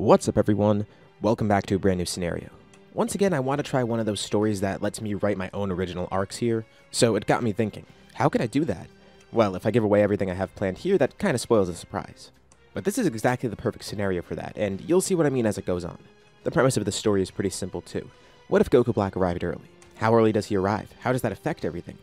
What's up everyone, welcome back to a brand new scenario. Once again I want to try one of those stories that lets me write my own original arcs here, so it got me thinking, how can I do that? Well, if I give away everything I have planned here, that kinda spoils the surprise. But this is exactly the perfect scenario for that, and you'll see what I mean as it goes on. The premise of the story is pretty simple too. What if Goku Black arrived early? How early does he arrive? How does that affect everything?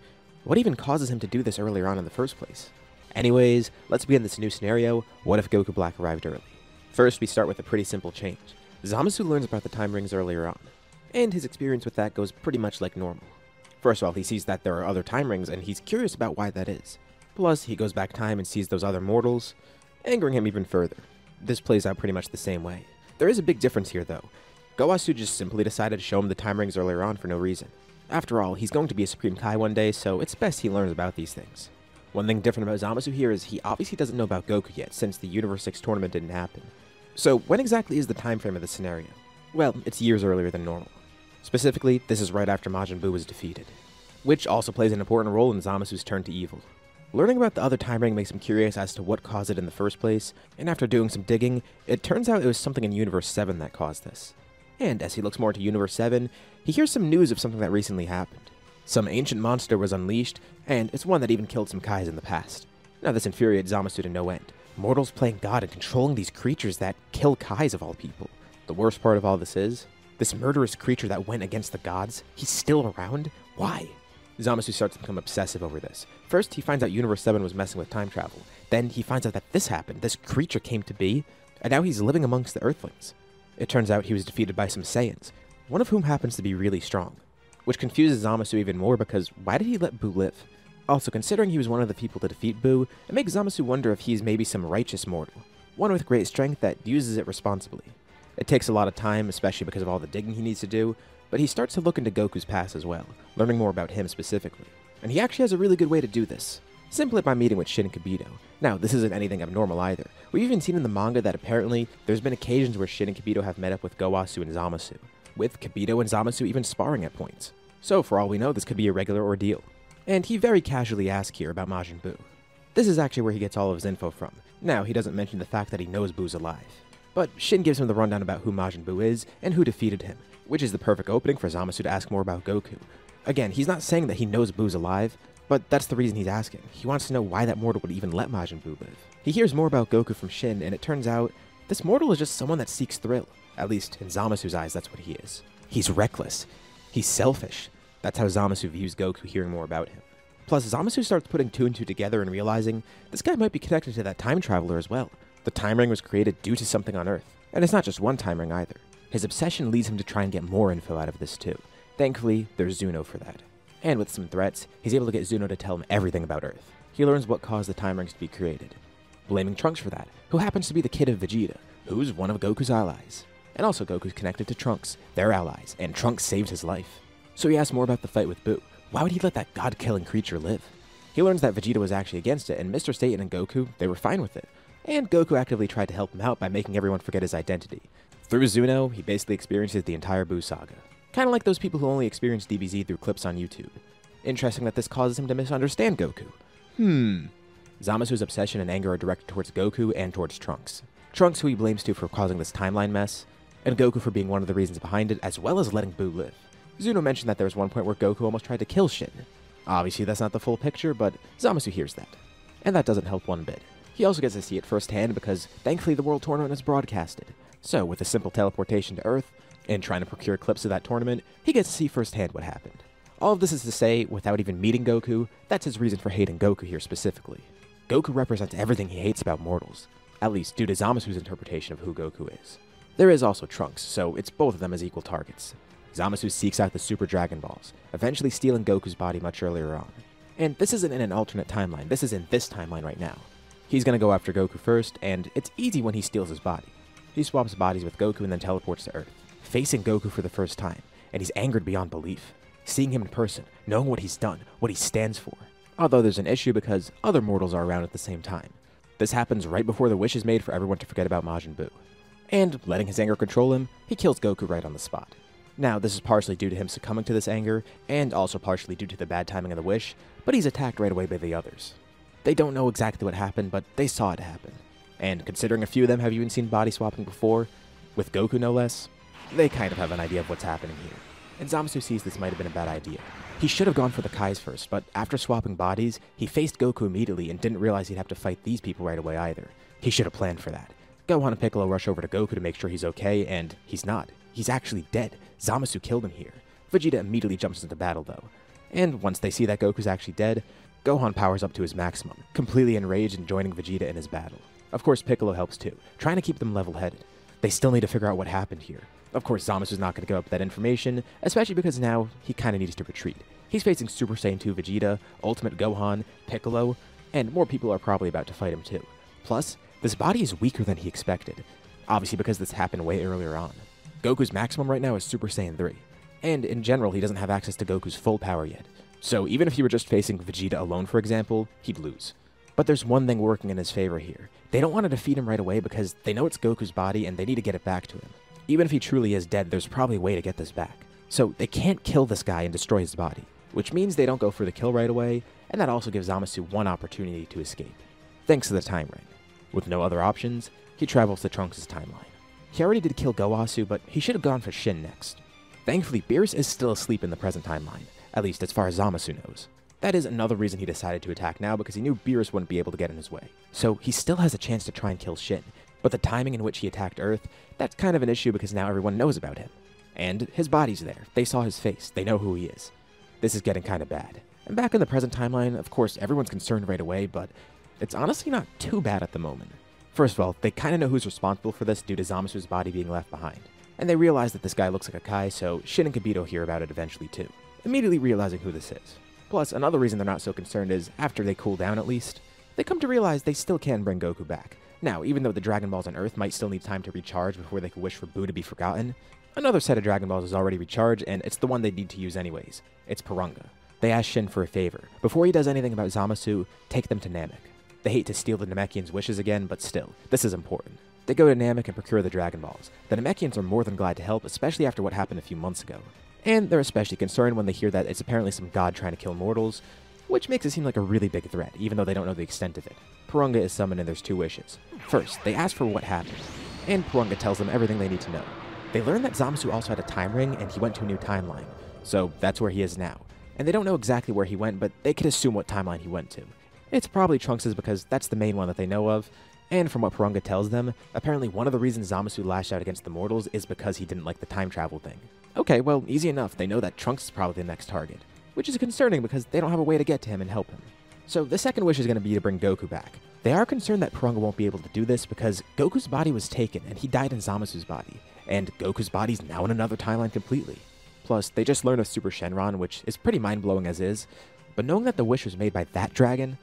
What even causes him to do this earlier on in the first place? Anyways, let's begin this new scenario, what if Goku Black arrived early? First, we start with a pretty simple change. Zamasu learns about the time rings earlier on, and his experience with that goes pretty much like normal. First of all, he sees that there are other time rings, and he's curious about why that is. Plus, he goes back time and sees those other mortals, angering him even further. This plays out pretty much the same way. There is a big difference here, though. GOKU just simply decided to show him the time rings earlier on for no reason. After all, he's going to be a Supreme Kai one day, so it's best he learns about these things. One thing different about Zamasu here is he obviously doesn't know about Goku yet, since the Universe 6 tournament didn't happen. So when exactly is the time frame of the scenario? Well, it's years earlier than normal. Specifically, this is right after Majin Buu was defeated, which also plays an important role in Zamasu's turn to evil. Learning about the other time ring makes him curious as to what caused it in the first place, and after doing some digging, it turns out it was something in Universe 7 that caused this. And as he looks more into Universe 7, he hears some news of something that recently happened. Some ancient monster was unleashed, and it's one that even killed some Kais in the past. Now this infuriates Zamasu to no end. Mortals playing God and controlling these creatures that kill Kais of all people. The worst part of all this is, this murderous creature that went against the gods, he's still around? Why? Zamasu starts to become obsessive over this. First, he finds out Universe 7 was messing with time travel. Then he finds out that this happened, this creature came to be, and now he's living amongst the Earthlings. It turns out he was defeated by some Saiyans, one of whom happens to be really strong, which confuses Zamasu even more because why did he let Buu live? Also, considering he was one of the people to defeat Buu, it makes Zamasu wonder if he's maybe some righteous mortal, one with great strength that uses it responsibly. It takes a lot of time, especially because of all the digging he needs to do, but he starts to look into Goku's past as well, learning more about him specifically. And he actually has a really good way to do this, simply by meeting with Shin and Kibito. Now, this isn't anything abnormal either. We've even seen in the manga that apparently there's been occasions where Shin and Kibito have met up with GOKU and Zamasu, with Kibito and Zamasu even sparring at points. So for all we know, this could be a regular ordeal. And he very casually asks here about Majin Buu. This is actually where he gets all of his info from. Now, he doesn't mention the fact that he knows Buu's alive. But Shin gives him the rundown about who Majin Buu is and who defeated him, which is the perfect opening for Zamasu to ask more about Goku. Again, he's not saying that he knows Buu's alive, but that's the reason he's asking. He wants to know why that mortal would even let Majin Buu live. He hears more about Goku from Shin, and it turns out this mortal is just someone that seeks thrill. At least, in Zamasu's eyes, that's what he is. He's reckless. He's selfish. That's how Zamasu views Goku hearing more about him. Plus, Zamasu starts putting two and two together and realizing this guy might be connected to that time traveler as well. The time ring was created due to something on Earth. And it's not just one time ring either. His obsession leads him to try and get more info out of this too. Thankfully, there's Zuno for that. And with some threats, he's able to get Zuno to tell him everything about Earth. He learns what caused the time rings to be created, blaming Trunks for that, who happens to be the kid of Vegeta, who's one of Goku's allies. And also Goku's connected to Trunks, their allies, and Trunks saved his life. So he asks more about the fight with Buu. Why would he let that god-killing creature live? He learns that Vegeta was actually against it, and Mr. Satan and Goku, they were fine with it. And Goku actively tried to help him out by making everyone forget his identity. Through Zuno, he basically experiences the entire Buu saga. Kinda like those people who only experience DBZ through clips on YouTube. Interesting that this causes him to misunderstand Goku. Zamasu's obsession and anger are directed towards Goku and towards Trunks. Trunks, who he blames too for causing this timeline mess, and Goku for being one of the reasons behind it, as well as letting Buu live. Zuno mentioned that there was one point where Goku almost tried to kill Shin. Obviously that's not the full picture, but Zamasu hears that. And that doesn't help one bit. He also gets to see it firsthand because thankfully the World Tournament is broadcasted. So with a simple teleportation to Earth, and trying to procure clips of that tournament, he gets to see firsthand what happened. All of this is to say, without even meeting Goku, that's his reason for hating Goku here specifically. Goku represents everything he hates about mortals, at least due to Zamasu's interpretation of who Goku is. There is also Trunks, so it's both of them as equal targets. Zamasu seeks out the Super Dragon Balls, eventually stealing Goku's body much earlier on. And this isn't in an alternate timeline, this is in this timeline right now. He's gonna go after Goku first, and it's easy when he steals his body. He swaps bodies with Goku and then teleports to Earth, facing Goku for the first time, and he's angered beyond belief. Seeing him in person, knowing what he's done, what he stands for. Although there's an issue because other mortals are around at the same time. This happens right before the wish is made for everyone to forget about Majin Buu. And letting his anger control him, he kills Goku right on the spot. Now, this is partially due to him succumbing to this anger, and also partially due to the bad timing of the wish, but he's attacked right away by the others. They don't know exactly what happened, but they saw it happen. And considering a few of them have even seen body swapping before, with Goku no less, they kind of have an idea of what's happening here. And Zamasu sees this might have been a bad idea. He should have gone for the Kais first, but after swapping bodies, he faced Goku immediately and didn't realize he'd have to fight these people right away either. He should have planned for that. Gohan and Piccolo rush over to Goku to make sure he's okay, and he's not. He's actually dead. Zamasu killed him here. Vegeta immediately jumps into battle though. And once they see that Goku's actually dead, Gohan powers up to his maximum, completely enraged and joining Vegeta in his battle. Of course Piccolo helps too, trying to keep them level-headed. They still need to figure out what happened here. Of course Zamasu's not going to give up that information, especially because now he kind of needs to retreat. He's facing Super Saiyan 2 Vegeta, Ultimate Gohan, Piccolo, and more people are probably about to fight him too. Plus, this body is weaker than he expected, obviously because this happened way earlier on. Goku's maximum right now is Super Saiyan 3, and in general he doesn't have access to Goku's full power yet. So even if he were just facing Vegeta alone for example, he'd lose. But there's one thing working in his favor here. They don't want to defeat him right away because they know it's Goku's body and they need to get it back to him. Even if he truly is dead, there's probably a way to get this back. So they can't kill this guy and destroy his body, which means they don't go for the kill right away, and that also gives Zamasu one opportunity to escape, thanks to the time ring. With no other options, he travels to Trunks' timeline. He already did kill Gowasu, but he should have gone for Shin next. Thankfully, Beerus is still asleep in the present timeline, at least as far as Zamasu knows. That is another reason he decided to attack now, because he knew Beerus wouldn't be able to get in his way. So he still has a chance to try and kill Shin, but the timing in which he attacked Earth, that's kind of an issue because now everyone knows about him. And his body's there, they saw his face, they know who he is. This is getting kind of bad. And back in the present timeline, of course everyone's concerned right away, but it's honestly not too bad at the moment. First of all, they kind of know who's responsible for this due to Zamasu's body being left behind. And they realize that this guy looks like a Kai, so Shin and Kibito hear about it eventually too, immediately realizing who this is. Plus, another reason they're not so concerned is, after they cool down at least, they come to realize they still can bring Goku back. Now, even though the Dragon Balls on Earth might still need time to recharge before they can wish for Buu to be forgotten, another set of Dragon Balls is already recharged, and it's the one they need to use anyways. It's Porunga. They ask Shin for a favor. Before he does anything about Zamasu, take them to Namek. They hate to steal the Namekians' wishes again, but still, this is important. They go to Namek and procure the Dragon Balls. The Namekians are more than glad to help, especially after what happened a few months ago. And they're especially concerned when they hear that it's apparently some god trying to kill mortals, which makes it seem like a really big threat, even though they don't know the extent of it. Porunga is summoned and there's two wishes. First, they ask for what happened, and Porunga tells them everything they need to know. They learn that Zamasu also had a time ring and he went to a new timeline, so that's where he is now. And they don't know exactly where he went, but they could assume what timeline he went to. It's probably Trunks' because that's the main one that they know of, and from what Porunga tells them, apparently one of the reasons Zamasu lashed out against the mortals is because he didn't like the time travel thing. Okay, well, easy enough, they know that Trunks is probably the next target, which is concerning because they don't have a way to get to him and help him. So the second wish is going to be to bring Goku back. They are concerned that Porunga won't be able to do this because Goku's body was taken and he died in Zamasu's body, and Goku's body's now in another timeline completely. Plus, they just learned of Super Shenron, which is pretty mind-blowing as is, but knowing that the wish was made by that dragon,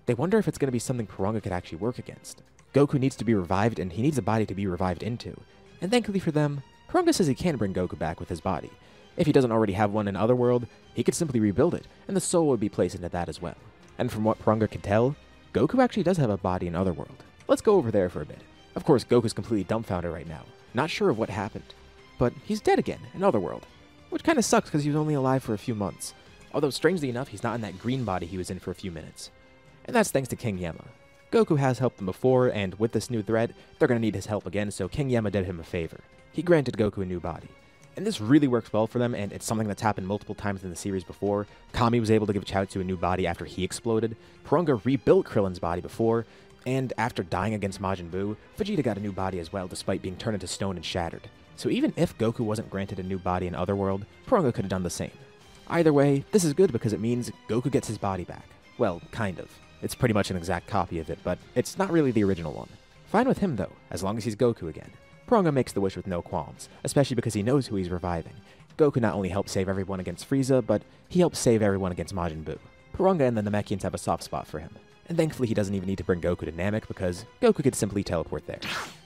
they wonder if it's going to be something Porunga could actually work against. Goku needs to be revived and he needs a body to be revived into, and thankfully for them, Porunga says he can bring Goku back with his body. If he doesn't already have one in Otherworld, he could simply rebuild it, and the soul would be placed into that as well. And from what Porunga can tell, Goku actually does have a body in Otherworld. Let's go over there for a bit. Of course, Goku's completely dumbfounded right now, not sure of what happened. But he's dead again in Otherworld, which kind of sucks because he was only alive for a few months. Although strangely enough, he's not in that green body he was in for a few minutes. And that's thanks to King Yemma. Goku has helped them before, and with this new threat, they're going to need his help again, so King Yemma did him a favor. He granted Goku a new body. And this really works well for them, and it's something that's happened multiple times in the series before. Kami was able to give Chaozu a new body after he exploded, Porunga rebuilt Krillin's body before, and after dying against Majin Buu, Vegeta got a new body as well despite being turned into stone and shattered. So even if Goku wasn't granted a new body in Otherworld, Porunga could have done the same. Either way, this is good because it means Goku gets his body back. Well, kind of. It's pretty much an exact copy of it, but it's not really the original one. Fine with him though, as long as he's Goku again. Porunga makes the wish with no qualms, especially because he knows who he's reviving. Goku not only helps save everyone against Frieza, but he helps save everyone against Majin Buu. Porunga and the Namekians have a soft spot for him, and thankfully he doesn't even need to bring Goku to Namek because Goku could simply teleport there.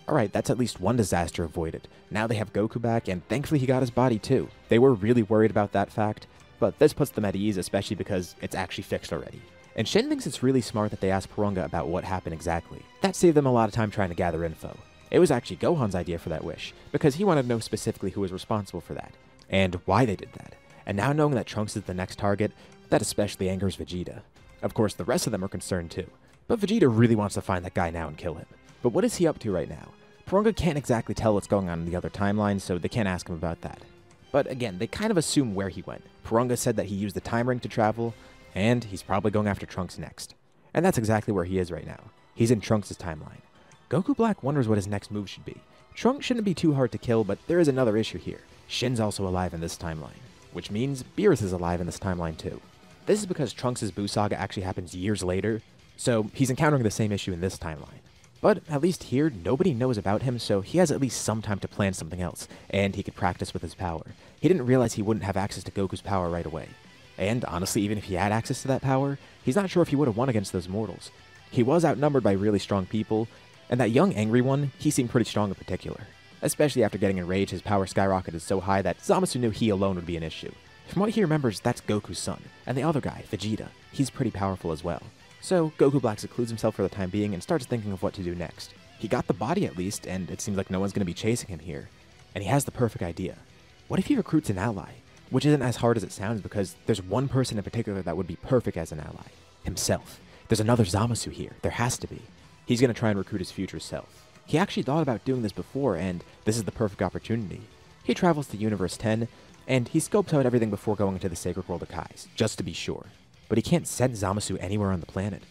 Alright, that's at least one disaster avoided. Now they have Goku back, and thankfully he got his body too. They were really worried about that fact, but this puts them at ease, especially because it's actually fixed already. And Shin thinks it's really smart that they asked Porunga about what happened exactly. That saved them a lot of time trying to gather info. It was actually Gohan's idea for that wish, because he wanted to know specifically who was responsible for that, and why they did that. And now knowing that Trunks is the next target, that especially angers Vegeta. Of course, the rest of them are concerned too, but Vegeta really wants to find that guy now and kill him. But what is he up to right now? Porunga can't exactly tell what's going on in the other timeline, so they can't ask him about that. But again, they kind of assume where he went. Porunga said that he used the time ring to travel, and he's probably going after Trunks next. And that's exactly where he is right now. He's in Trunks' timeline. Goku Black wonders what his next move should be. Trunks shouldn't be too hard to kill, but there is another issue here. Shin's also alive in this timeline, which means Beerus is alive in this timeline too. This is because Trunks' Buu saga actually happens years later, so he's encountering the same issue in this timeline. But at least here, nobody knows about him, so he has at least some time to plan something else, and he could practice with his power. He didn't realize he wouldn't have access to Goku's power right away. And honestly, even if he had access to that power, he's not sure if he would have won against those mortals. He was outnumbered by really strong people, and that young angry one, he seemed pretty strong in particular. Especially after getting enraged, his power skyrocketed so high that Zamasu knew he alone would be an issue. From what he remembers, that's Goku's son, and the other guy, Vegeta, he's pretty powerful as well. So Goku Black secludes himself for the time being and starts thinking of what to do next. He got the body at least, and it seems like no one's going to be chasing him here. And he has the perfect idea. What if he recruits an ally? Which isn't as hard as it sounds because there's one person in particular that would be perfect as an ally. Himself. There's another Zamasu here. There has to be. He's going to try and recruit his future self. He actually thought about doing this before, and this is the perfect opportunity. He travels to Universe 10, and he scopes out everything before going into the Sacred World of Kais, just to be sure. But he can't send Zamasu anywhere on the planet.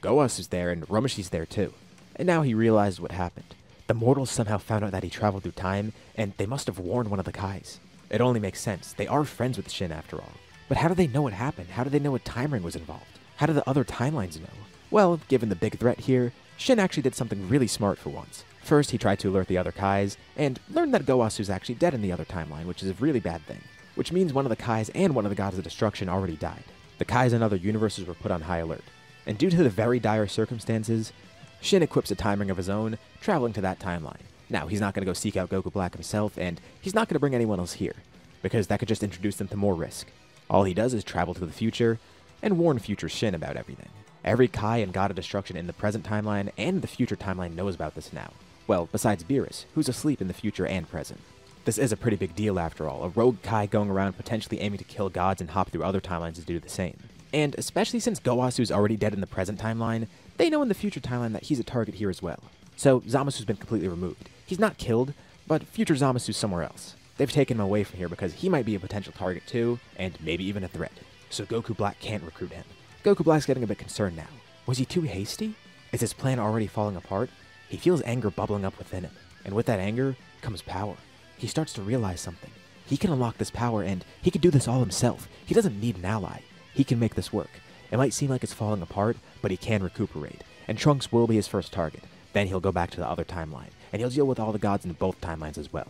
Goasu's there, and Rameshi's there too. And now he realized what happened. The mortals somehow found out that he traveled through time, and they must have warned one of the Kais. It only makes sense. They are friends with Shin after all. But how do they know what happened? How do they know a time ring was involved? How do the other timelines know? Well, given the big threat here, Shin actually did something really smart for once. First, he tried to alert the other Kais, and learned that Goasu's actually dead in the other timeline, which is a really bad thing. Which means one of the Kais and one of the Gods of Destruction already died. The Kais in other universes were put on high alert. And due to the very dire circumstances, Shin equips a time ring of his own, traveling to that timeline. Now, he's not going to go seek out Goku Black himself, and he's not going to bring anyone else here, because that could just introduce them to more risk. All he does is travel to the future, and warn future Shin about everything. Every Kai and God of Destruction in the present timeline and the future timeline knows about this now. Well, besides Beerus, who's asleep in the future and present. This is a pretty big deal after all. A rogue Kai going around potentially aiming to kill gods and hop through other timelines to do the same. And especially since Goasu's already dead in the present timeline, they know in the future timeline that he's a target here as well. So Zamasu's been completely removed. He's not killed, but future Zamasu's somewhere else. They've taken him away from here because he might be a potential target too, and maybe even a threat. So Goku Black can't recruit him. Goku Black's getting a bit concerned now. Was he too hasty? Is his plan already falling apart? He feels anger bubbling up within him, and with that anger comes power. He starts to realize something. He can unlock this power, and he can do this all himself. He doesn't need an ally. He can make this work. It might seem like it's falling apart, but he can recuperate, and Trunks will be his first target. Then he'll go back to the other timeline, and he'll deal with all the gods in both timelines as well.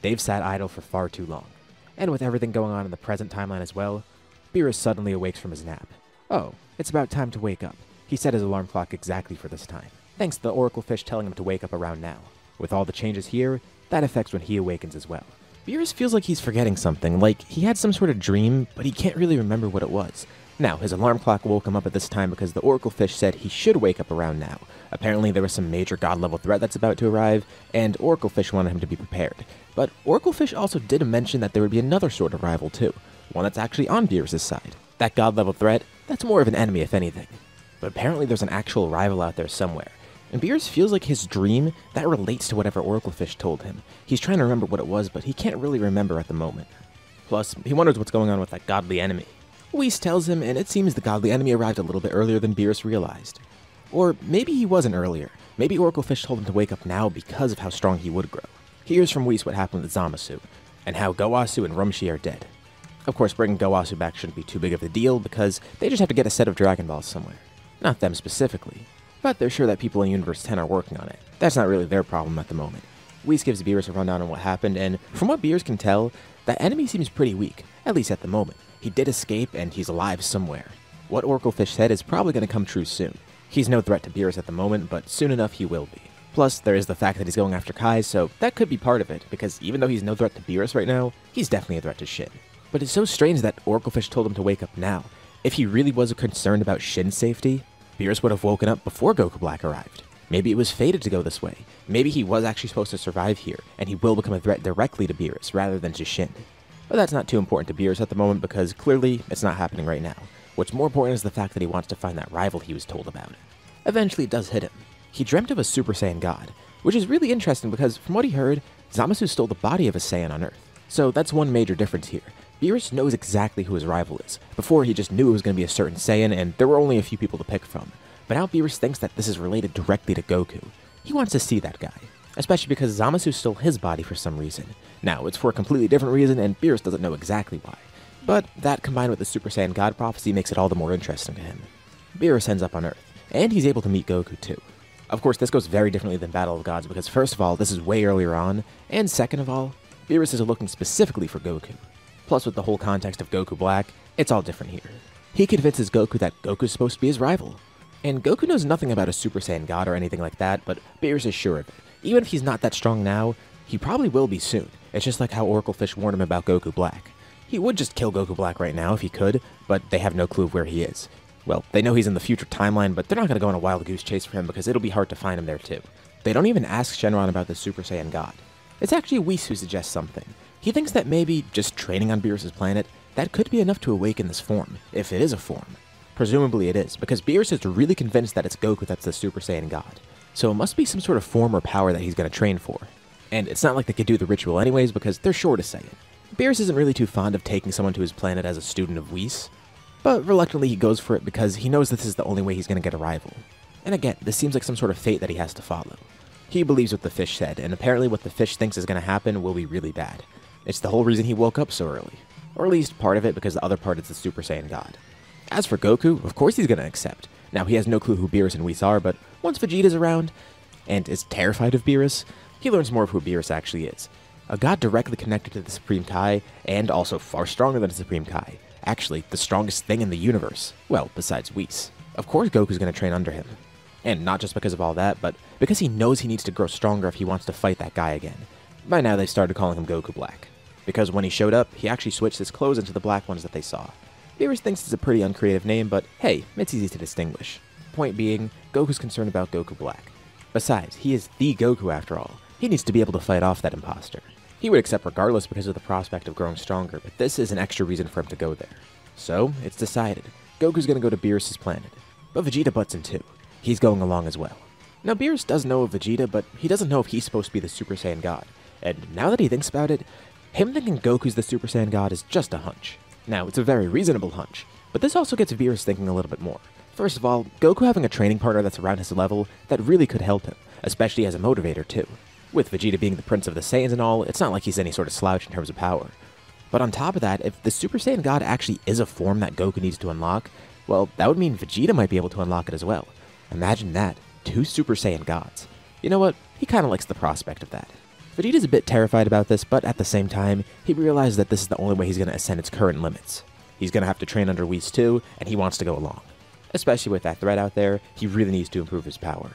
They've sat idle for far too long. And with everything going on in the present timeline as well, Beerus suddenly awakes from his nap. Oh, it's about time to wake up. He set his alarm clock exactly for this time, thanks to the Oracle Fish telling him to wake up around now. With all the changes here, that affects when he awakens as well. Beerus feels like he's forgetting something, like he had some sort of dream, but he can't really remember what it was. Now, his alarm clock woke him up at this time because the Oracle Fish said he should wake up around now. Apparently there was some major god-level threat that's about to arrive, and Oracle Fish wanted him to be prepared. But Oracle Fish also did mention that there would be another sort of rival too, one that's actually on Beerus' side. That god-level threat, that's more of an enemy if anything. But apparently there's an actual rival out there somewhere. And Beerus feels like his dream, that relates to whatever Oracle Fish told him. He's trying to remember what it was, but he can't really remember at the moment. Plus, he wonders what's going on with that godly enemy. Whis tells him, and it seems the godly enemy arrived a little bit earlier than Beerus realized. Or maybe he wasn't earlier. Maybe Oracle Fish told him to wake up now because of how strong he would grow. He hears from Whis what happened with Zamasu, and how Goasu and Rameshi are dead. Of course, bringing Goasu back shouldn't be too big of a deal because they just have to get a set of Dragon Balls somewhere. Not them specifically, but they're sure that people in Universe 10 are working on it. That's not really their problem at the moment. Whis gives Beerus a rundown on what happened, and from what Beerus can tell, that enemy seems pretty weak, at least at the moment. He did escape, and he's alive somewhere. What Oracle Fish said is probably going to come true soon. He's no threat to Beerus at the moment, but soon enough he will be. Plus, there is the fact that he's going after Kai, so that could be part of it, because even though he's no threat to Beerus right now, he's definitely a threat to Shin. But it's so strange that Oracle Fish told him to wake up now. If he really was concerned about Shin's safety, Beerus would have woken up before Goku Black arrived. Maybe it was fated to go this way. Maybe he was actually supposed to survive here, and he will become a threat directly to Beerus rather than to Shin. But that's not too important to Beerus at the moment because clearly it's not happening right now. What's more important is the fact that he wants to find that rival he was told about. Eventually it does hit him. He dreamt of a Super Saiyan God, which is really interesting because from what he heard, Zamasu stole the body of a Saiyan on Earth. So that's one major difference here. Beerus knows exactly who his rival is. Before, he just knew it was going to be a certain Saiyan, and there were only a few people to pick from. But now Beerus thinks that this is related directly to Goku. He wants to see that guy, especially because Zamasu stole his body for some reason. Now, it's for a completely different reason, and Beerus doesn't know exactly why. But that, combined with the Super Saiyan God prophecy, makes it all the more interesting to him. Beerus ends up on Earth, and he's able to meet Goku too. Of course, this goes very differently than Battle of Gods because first of all, this is way earlier on, and second of all, Beerus is looking specifically for Goku. Plus, with the whole context of Goku Black, it's all different here. He convinces Goku that Goku's supposed to be his rival. And Goku knows nothing about a Super Saiyan God or anything like that, but Beerus is sure of it. Even if he's not that strong now, he probably will be soon. It's just like how Oracle Fish warned him about Goku Black. He would just kill Goku Black right now if he could, but they have no clue of where he is. Well, they know he's in the future timeline, but they're not going to go on a wild goose chase for him because it'll be hard to find him there too. They don't even ask Shenron about the Super Saiyan God. It's actually Whis who suggests something. He thinks that maybe just training on Beerus' planet, that could be enough to awaken this form, if it is a form. Presumably it is, because Beerus is really convinced that it's Goku that's the Super Saiyan God. So it must be some sort of form or power that he's going to train for. And it's not like they could do the ritual anyways because they're short of Saiyan. Beerus isn't really too fond of taking someone to his planet as a student of Whis, but reluctantly he goes for it because he knows this is the only way he's going to get a rival. And again, this seems like some sort of fate that he has to follow. He believes what the fish said, and apparently what the fish thinks is going to happen will be really bad. It's the whole reason he woke up so early. Or at least part of it, because the other part is the Super Saiyan God. As for Goku, of course he's going to accept. Now, he has no clue who Beerus and Whis are, but once Vegeta's around, and is terrified of Beerus, he learns more of who Beerus actually is. A god directly connected to the Supreme Kai, and also far stronger than the Supreme Kai. Actually, the strongest thing in the universe. Well, besides Whis. Of course Goku's going to train under him. And not just because of all that, but because he knows he needs to grow stronger if he wants to fight that guy again. By now, they started calling him Goku Black. Because when he showed up, he actually switched his clothes into the black ones that they saw. Beerus thinks it's a pretty uncreative name, but hey, it's easy to distinguish. Point being, Goku's concerned about Goku Black. Besides, he is the Goku after all. He needs to be able to fight off that imposter. He would accept regardless because of the prospect of growing stronger, but this is an extra reason for him to go there. So, it's decided. Goku's gonna go to Beerus' planet. But Vegeta butts in too. He's going along as well. Now, Beerus does know of Vegeta, but he doesn't know if he's supposed to be the Super Saiyan God. And now that he thinks about it, him thinking Goku's the Super Saiyan God is just a hunch. Now, it's a very reasonable hunch, but this also gets Beerus thinking a little bit more. First of all, Goku having a training partner that's around his level, that really could help him, especially as a motivator too. With Vegeta being the Prince of the Saiyans and all, it's not like he's any sort of slouch in terms of power. But on top of that, if the Super Saiyan God actually is a form that Goku needs to unlock, well, that would mean Vegeta might be able to unlock it as well. Imagine that, 2 Super Saiyan Gods. You know what, he kinda likes the prospect of that. Vegeta's a bit terrified about this, but at the same time, he realizes that this is the only way he's going to ascend its current limits. He's going to have to train under Whis too, and he wants to go along. Especially with that threat out there, he really needs to improve his power.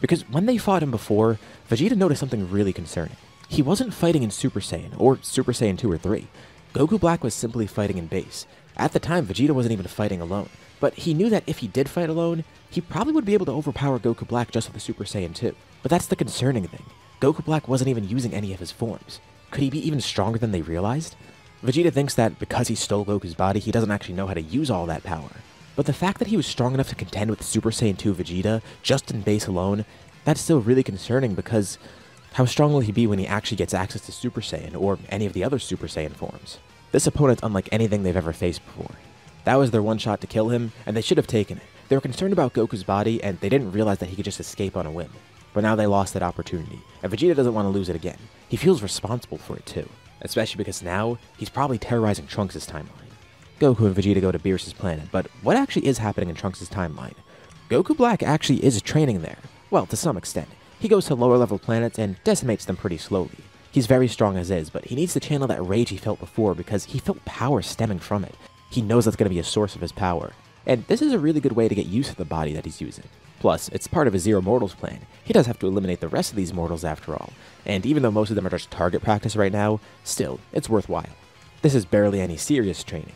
Because when they fought him before, Vegeta noticed something really concerning. He wasn't fighting in Super Saiyan, or Super Saiyan 2 or 3. Goku Black was simply fighting in base. At the time, Vegeta wasn't even fighting alone, but he knew that if he did fight alone, he probably would be able to overpower Goku Black just with the Super Saiyan 2. But that's the concerning thing. Goku Black wasn't even using any of his forms. Could he be even stronger than they realized? Vegeta thinks that because he stole Goku's body, he doesn't actually know how to use all that power. But the fact that he was strong enough to contend with Super Saiyan 2 Vegeta, just in base alone, that's still really concerning because how strong will he be when he actually gets access to Super Saiyan, or any of the other Super Saiyan forms? This opponent's unlike anything they've ever faced before. That was their one shot to kill him, and they should have taken it. They were concerned about Goku's body, and they didn't realize that he could just escape on a whim. But now they lost that opportunity, and Vegeta doesn't want to lose it again. He feels responsible for it too, especially because now, he's probably terrorizing Trunks' timeline. Goku and Vegeta go to Beerus' planet, but what actually is happening in Trunks' timeline? Goku Black actually is training there. Well, to some extent. He goes to lower level planets and decimates them pretty slowly. He's very strong as is, but he needs to channel that rage he felt before because he felt power stemming from it. He knows that's going to be a source of his power. And this is a really good way to get used to the body that he's using. Plus, it's part of his Zero Mortals plan. He does have to eliminate the rest of these mortals after all. And even though most of them are just target practice right now, still, it's worthwhile. This is barely any serious training.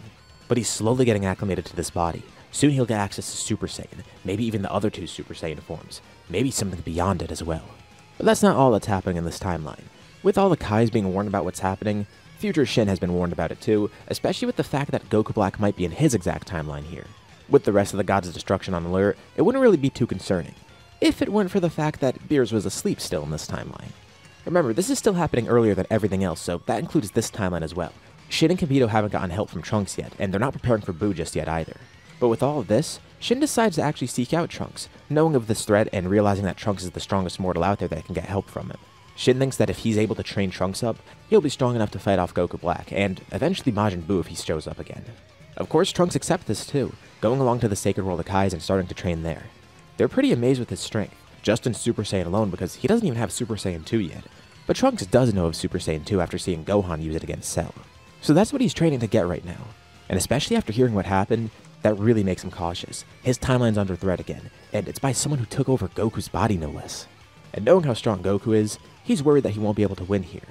But he's slowly getting acclimated to this body. Soon he'll get access to Super Saiyan, maybe even the other 2 Super Saiyan forms. Maybe something beyond it as well. But that's not all that's happening in this timeline. With all the Kais being warned about what's happening, future Shin has been warned about it too, especially with the fact that Goku Black might be in his exact timeline here. With the rest of the Gods of Destruction on alert, it wouldn't really be too concerning. if it weren't for the fact that Beers was asleep still in this timeline. Remember, this is still happening earlier than everything else, so that includes this timeline as well. Shin and Kibito haven't gotten help from Trunks yet, and they're not preparing for Buu just yet either. But with all of this, Shin decides to actually seek out Trunks, knowing of this threat and realizing that Trunks is the strongest mortal out there that can get help from him. Shin thinks that if he's able to train Trunks up, he'll be strong enough to fight off Goku Black, and eventually Majin Buu if he shows up again. Of course, Trunks accepts this too, going along to the Sacred World of Kais and starting to train there. They're pretty amazed with his strength, just in Super Saiyan alone because he doesn't even have Super Saiyan 2 yet. But Trunks does know of Super Saiyan 2 after seeing Gohan use it against Cell. So that's what he's training to get right now. And especially after hearing what happened, that really makes him cautious. His timeline's under threat again, and it's by someone who took over Goku's body no less. And knowing how strong Goku is, he's worried that he won't be able to win here.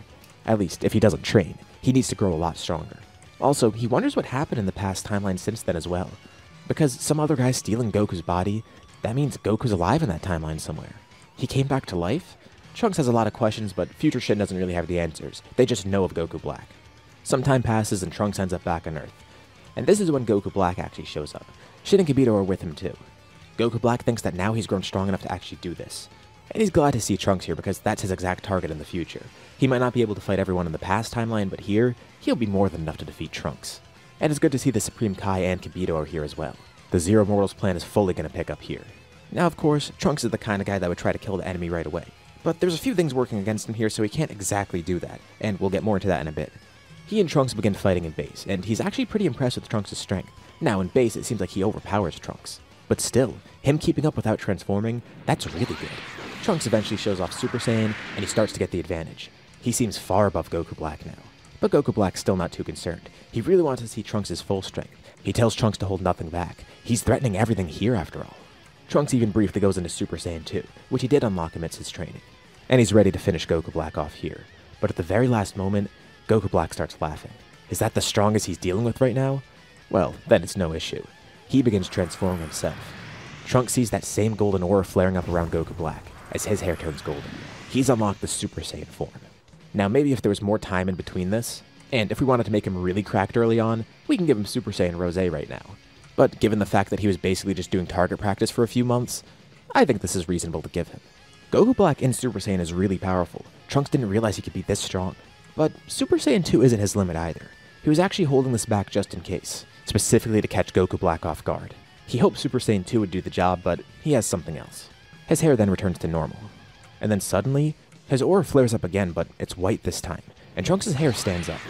At least, if he doesn't train, he needs to grow a lot stronger. Also, he wonders what happened in the past timeline since then as well. Because some other guy's stealing Goku's body, that means Goku's alive in that timeline somewhere. He came back to life? Trunks has a lot of questions, but future Shin doesn't really have the answers. They just know of Goku Black. Some time passes and Trunks ends up back on Earth. And this is when Goku Black actually shows up. Shin and Kibito are with him too. Goku Black thinks that now he's grown strong enough to actually do this. And he's glad to see Trunks here because that's his exact target in the future. He might not be able to fight everyone in the past timeline, but here, he'll be more than enough to defeat Trunks. And it's good to see the Supreme Kai and Kibito are here as well. The Zero Mortals plan is fully going to pick up here. Now of course, Trunks is the kind of guy that would try to kill the enemy right away. But there's a few things working against him here, so he can't exactly do that, and we'll get more into that in a bit. He and Trunks begin fighting in base, and he's actually pretty impressed with Trunks' strength. Now in base, it seems like he overpowers Trunks. But still, him keeping up without transforming, that's really good. Trunks eventually shows off Super Saiyan, and he starts to get the advantage. He seems far above Goku Black now. But Goku Black's still not too concerned. He really wants to see Trunks' full strength. He tells Trunks to hold nothing back. He's threatening everything here after all. Trunks even briefly goes into Super Saiyan 2, which he did unlock amidst his training. And he's ready to finish Goku Black off here. But at the very last moment, Goku Black starts laughing. Is that the strongest he's dealing with right now? Well, then it's no issue. He begins transforming himself. Trunks sees that same golden aura flaring up around Goku Black, as his hair turns golden. He's unlocked the Super Saiyan form. Now maybe if there was more time in between this, and if we wanted to make him really cracked early on, we can give him Super Saiyan Rose right now. But given the fact that he was basically just doing target practice for a few months, I think this is reasonable to give him. Goku Black in Super Saiyan is really powerful. Trunks didn't realize he could be this strong. But Super Saiyan 2 isn't his limit either. He was actually holding this back just in case, specifically to catch Goku Black off guard. He hoped Super Saiyan 2 would do the job, but he has something else. His hair then returns to normal. And then suddenly, his aura flares up again, but it's white this time, and Trunks' hair stands up.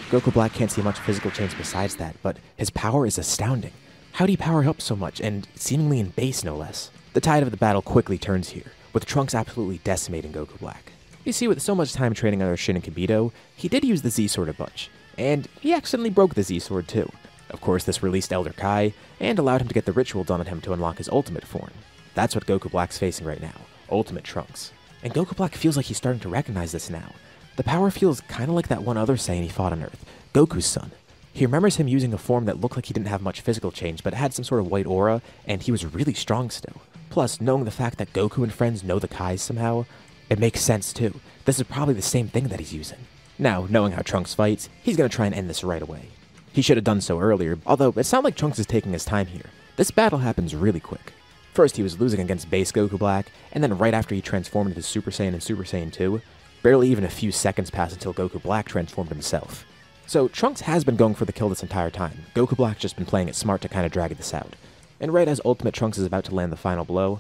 Goku Black can't see much physical change besides that, but his power is astounding. How'd he power up so much, and seemingly in base no less? The tide of the battle quickly turns here, with Trunks absolutely decimating Goku Black. You see, with so much time training under Shin and Kibito, he did use the Z-Sword a bunch, and he accidentally broke the Z-Sword too. Of course, this released Elder Kai, and allowed him to get the ritual done on him to unlock his ultimate form. That's what Goku Black's facing right now, Ultimate Trunks. And Goku Black feels like he's starting to recognize this now. The power feels kinda like that one other Saiyan he fought on Earth, Goku's son. He remembers him using a form that looked like he didn't have much physical change, but had some sort of white aura, and he was really strong still. Plus, knowing the fact that Goku and friends know the Kais somehow, it makes sense too. This is probably the same thing that he's using. Now, knowing how Trunks fights, he's gonna try and end this right away. He should have done so earlier, although it sounds like Trunks is taking his time here. This battle happens really quick. First, he was losing against base Goku Black, and then right after he transformed into Super Saiyan and Super Saiyan 2, barely even a few seconds passed until Goku Black transformed himself. So Trunks has been going for the kill this entire time. Goku Black's just been playing it smart to kind of drag this out. And right as Ultimate Trunks is about to land the final blow,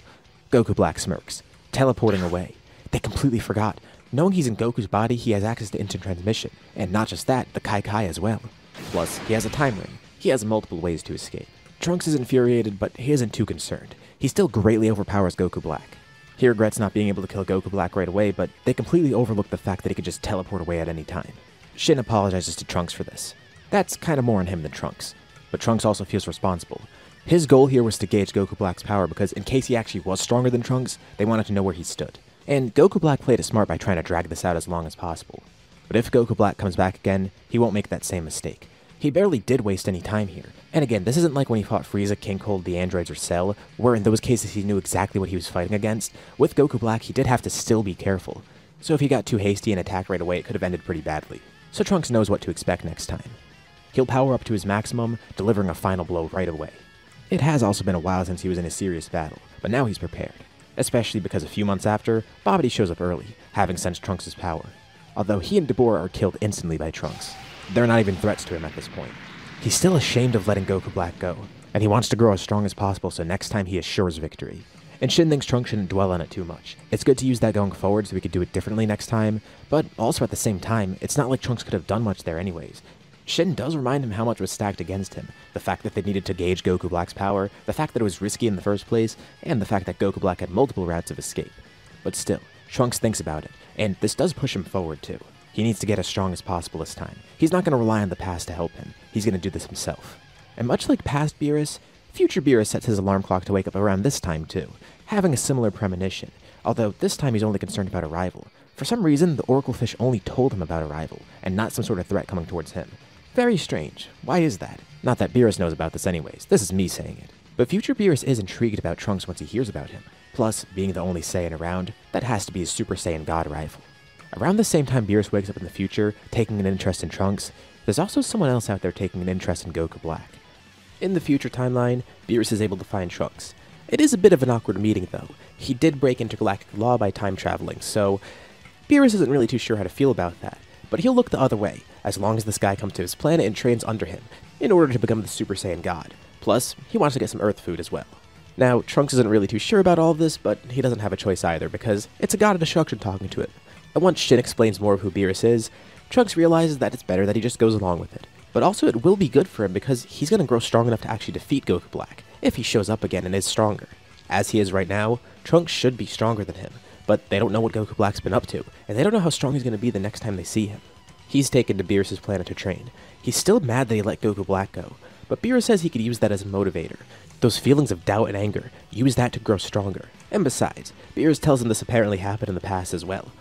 Goku Black smirks, teleporting away. They completely forgot. Knowing he's in Goku's body, he has access to instant transmission, and not just that, the Kai Kai as well. Plus, he has a time ring. He has multiple ways to escape. Trunks is infuriated, but he isn't too concerned. He still greatly overpowers Goku Black. He regrets not being able to kill Goku Black right away, but they completely overlook the fact that he could just teleport away at any time. Shin apologizes to Trunks for this. That's kinda more on him than Trunks. But Trunks also feels responsible. His goal here was to gauge Goku Black's power because in case he actually was stronger than Trunks, they wanted to know where he stood. And Goku Black played it smart by trying to drag this out as long as possible. But if Goku Black comes back again, he won't make that same mistake. He barely did waste any time here. And again, this isn't like when he fought Frieza, King Cold, the androids, or Cell, where in those cases he knew exactly what he was fighting against. With Goku Black, he did have to still be careful. So if he got too hasty and attacked right away, it could have ended pretty badly. So Trunks knows what to expect next time. He'll power up to his maximum, delivering a final blow right away. It has also been a while since he was in a serious battle, but now he's prepared. especially because a few months after, Babidi shows up early, having sensed Trunks' power. Although he and Deborah are killed instantly by Trunks. They're not even threats to him at this point. He's still ashamed of letting Goku Black go, and he wants to grow as strong as possible so next time he assures victory. And Shin thinks Trunks shouldn't dwell on it too much. It's good to use that going forward so we could do it differently next time, but also at the same time, it's not like Trunks could have done much there anyways. Shin does remind him how much was stacked against him, the fact that they needed to gauge Goku Black's power, the fact that it was risky in the first place, and the fact that Goku Black had multiple routes of escape. But still, Trunks thinks about it, and this does push him forward too. He needs to get as strong as possible this time. He's not going to rely on the past to help him, he's going to do this himself. And much like past Beerus, future Beerus sets his alarm clock to wake up around this time too, having a similar premonition, although this time he's only concerned about Arrival. For some reason, the Oracle Fish only told him about Arrival, and not some sort of threat coming towards him. Very strange. Why is that? Not that Beerus knows about this anyways, this is me saying it. But future Beerus is intrigued about Trunks once he hears about him. Plus, being the only Saiyan around, that has to be his Super Saiyan God rival. Around the same time Beerus wakes up in the future, taking an interest in Trunks, there's also someone else out there taking an interest in Goku Black. In the future timeline, Beerus is able to find Trunks. It is a bit of an awkward meeting though. He did break intergalactic law by time traveling, so Beerus isn't really too sure how to feel about that. But he'll look the other way, as long as this guy comes to his planet and trains under him, in order to become the Super Saiyan God. Plus, he wants to get some Earth food as well. Now, Trunks isn't really too sure about all of this, but he doesn't have a choice either, because it's a God of Destruction talking to him. And once Shin explains more of who Beerus is, Trunks realizes that it's better that he just goes along with it. But also it will be good for him because he's going to grow strong enough to actually defeat Goku Black, if he shows up again and is stronger. As he is right now, Trunks should be stronger than him, but they don't know what Goku Black's been up to, and they don't know how strong he's going to be the next time they see him. He's taken to Beerus' planet to train. He's still mad that he let Goku Black go, but Beerus says he could use that as a motivator. Those feelings of doubt and anger, use that to grow stronger. And besides, Beerus tells him this apparently happened in the past as well.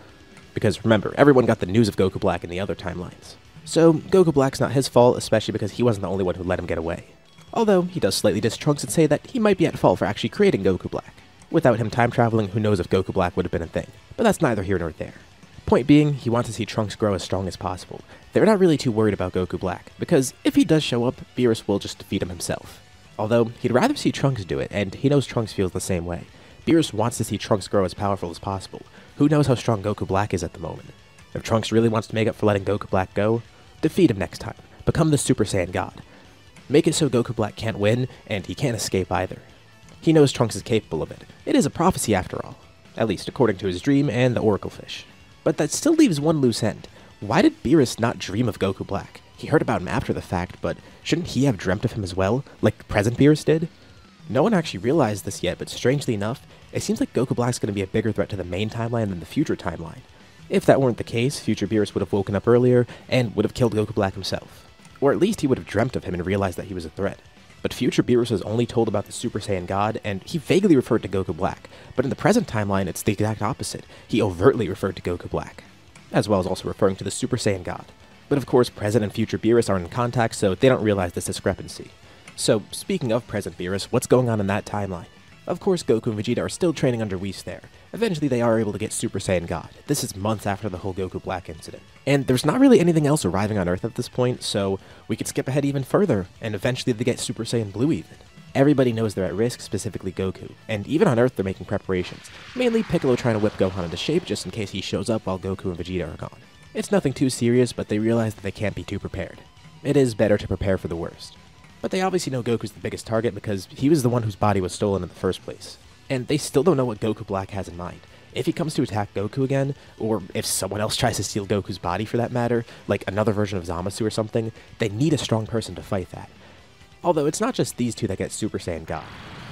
Because remember, everyone got the news of Goku Black in the other timelines. So, Goku Black's not his fault, especially because he wasn't the only one who let him get away. Although, he does slightly diss Trunks and say that he might be at fault for actually creating Goku Black. Without him time traveling, who knows if Goku Black would have been a thing. But that's neither here nor there. Point being, he wants to see Trunks grow as strong as possible. They're not really too worried about Goku Black, because if he does show up, Beerus will just defeat him himself. Although, he'd rather see Trunks do it, and he knows Trunks feels the same way. Beerus wants to see Trunks grow as powerful as possible. Who knows how strong Goku Black is at the moment? If Trunks really wants to make up for letting Goku Black go, defeat him next time. Become the Super Saiyan God. Make it so Goku Black can't win, and he can't escape either. He knows Trunks is capable of it. It is a prophecy after all. At least according to his dream and the Oracle Fish. But that still leaves one loose end. Why did Beerus not dream of Goku Black? He heard about him after the fact, but shouldn't he have dreamt of him as well, like present Beerus did? No one actually realized this yet, but strangely enough, it seems like Goku Black's going to be a bigger threat to the main timeline than the future timeline. If that weren't the case, future Beerus would have woken up earlier and would have killed Goku Black himself. Or at least he would have dreamt of him and realized that he was a threat. But future Beerus was only told about the Super Saiyan God, and he vaguely referred to Goku Black. But in the present timeline, it's the exact opposite. He overtly referred to Goku Black, as well as also referring to the Super Saiyan God. But of course, present and future Beerus aren't in contact, so they don't realize this discrepancy. So, speaking of present Beerus, what's going on in that timeline? Of course, Goku and Vegeta are still training under Whis there. Eventually, they are able to get Super Saiyan God. This is months after the whole Goku Black incident. And there's not really anything else arriving on Earth at this point, so we could skip ahead even further, and eventually they get Super Saiyan Blue even. Everybody knows they're at risk, specifically Goku, and even on Earth they're making preparations, mainly Piccolo trying to whip Gohan into shape just in case he shows up while Goku and Vegeta are gone. It's nothing too serious, but they realize that they can't be too prepared. It is better to prepare for the worst. But they obviously know Goku's the biggest target because he was the one whose body was stolen in the first place. And they still don't know what Goku Black has in mind. If he comes to attack Goku again, or if someone else tries to steal Goku's body for that matter, like another version of Zamasu or something, they need a strong person to fight that. Although it's not just these two that get Super Saiyan God.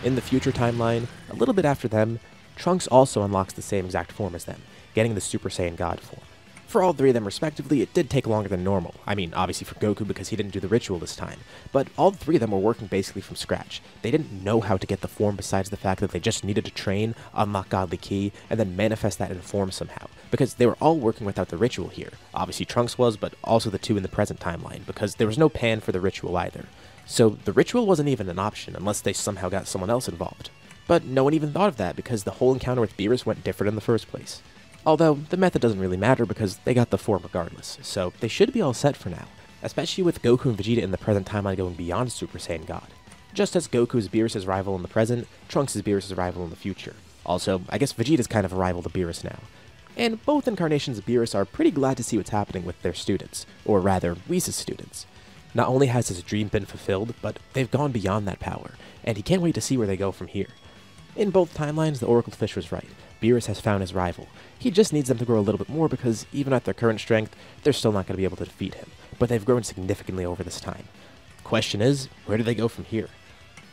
In the future timeline, a little bit after them, Trunks also unlocks the same exact form as them, getting the Super Saiyan God form. For all three of them respectively, it did take longer than normal. I mean, obviously for Goku because he didn't do the ritual this time. But all three of them were working basically from scratch. They didn't know how to get the form besides the fact that they just needed to train, unlock Godly Ki, and then manifest that in form somehow. Because they were all working without the ritual here. Obviously Trunks was, but also the two in the present timeline, because there was no pan for the ritual either. So the ritual wasn't even an option unless they somehow got someone else involved. But no one even thought of that because the whole encounter with Beerus went different in the first place. Although, the method doesn't really matter because they got the form regardless, so they should be all set for now, especially with Goku and Vegeta in the present timeline going beyond Super Saiyan God. Just as Goku is Beerus' rival in the present, Trunks is Beerus' rival in the future. Also, I guess Vegeta's kind of a rival to Beerus now. And both incarnations of Beerus are pretty glad to see what's happening with their students, or rather, Whis' students. Not only has his dream been fulfilled, but they've gone beyond that power, and he can't wait to see where they go from here. In both timelines, the Oracle Fish was right. Beerus has found his rival. He just needs them to grow a little bit more because even at their current strength, they're still not going to be able to defeat him, but they've grown significantly over this time. Question is, where do they go from here?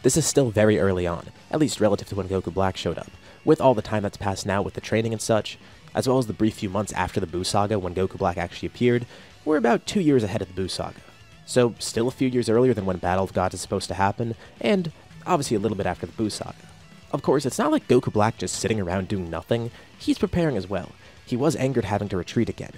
This is still very early on, at least relative to when Goku Black showed up. With all the time that's passed now with the training and such, as well as the brief few months after the Buu Saga when Goku Black actually appeared, we're about 2 years ahead of the Buu Saga. So still a few years earlier than when Battle of Gods is supposed to happen, and obviously a little bit after the Buu Saga. Of course, it's not like Goku Black just sitting around doing nothing, he's preparing as well. He was angered having to retreat again,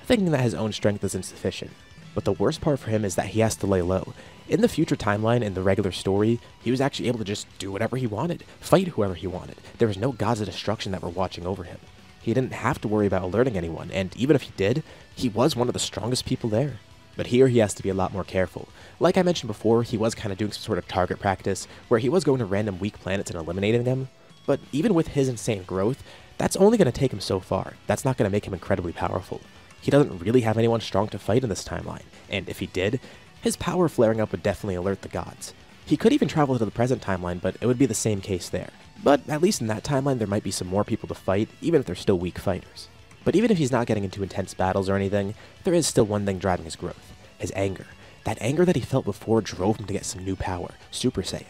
thinking that his own strength is insufficient. But the worst part for him is that he has to lay low. In the future timeline, in the regular story, he was actually able to just do whatever he wanted, fight whoever he wanted. There was no gods of destruction that were watching over him. He didn't have to worry about alerting anyone, and even if he did, he was one of the strongest people there. But here he has to be a lot more careful. Like I mentioned before, he was kind of doing some sort of target practice, where he was going to random weak planets and eliminating them. But even with his insane growth, that's only going to take him so far. That's not going to make him incredibly powerful. He doesn't really have anyone strong to fight in this timeline, and if he did, his power flaring up would definitely alert the gods. He could even travel to the present timeline, but it would be the same case there. But at least in that timeline, there might be some more people to fight, even if they're still weak fighters. But even if he's not getting into intense battles or anything, there is still one thing driving his growth: his anger. That anger that he felt before drove him to get some new power, Super Saiyan.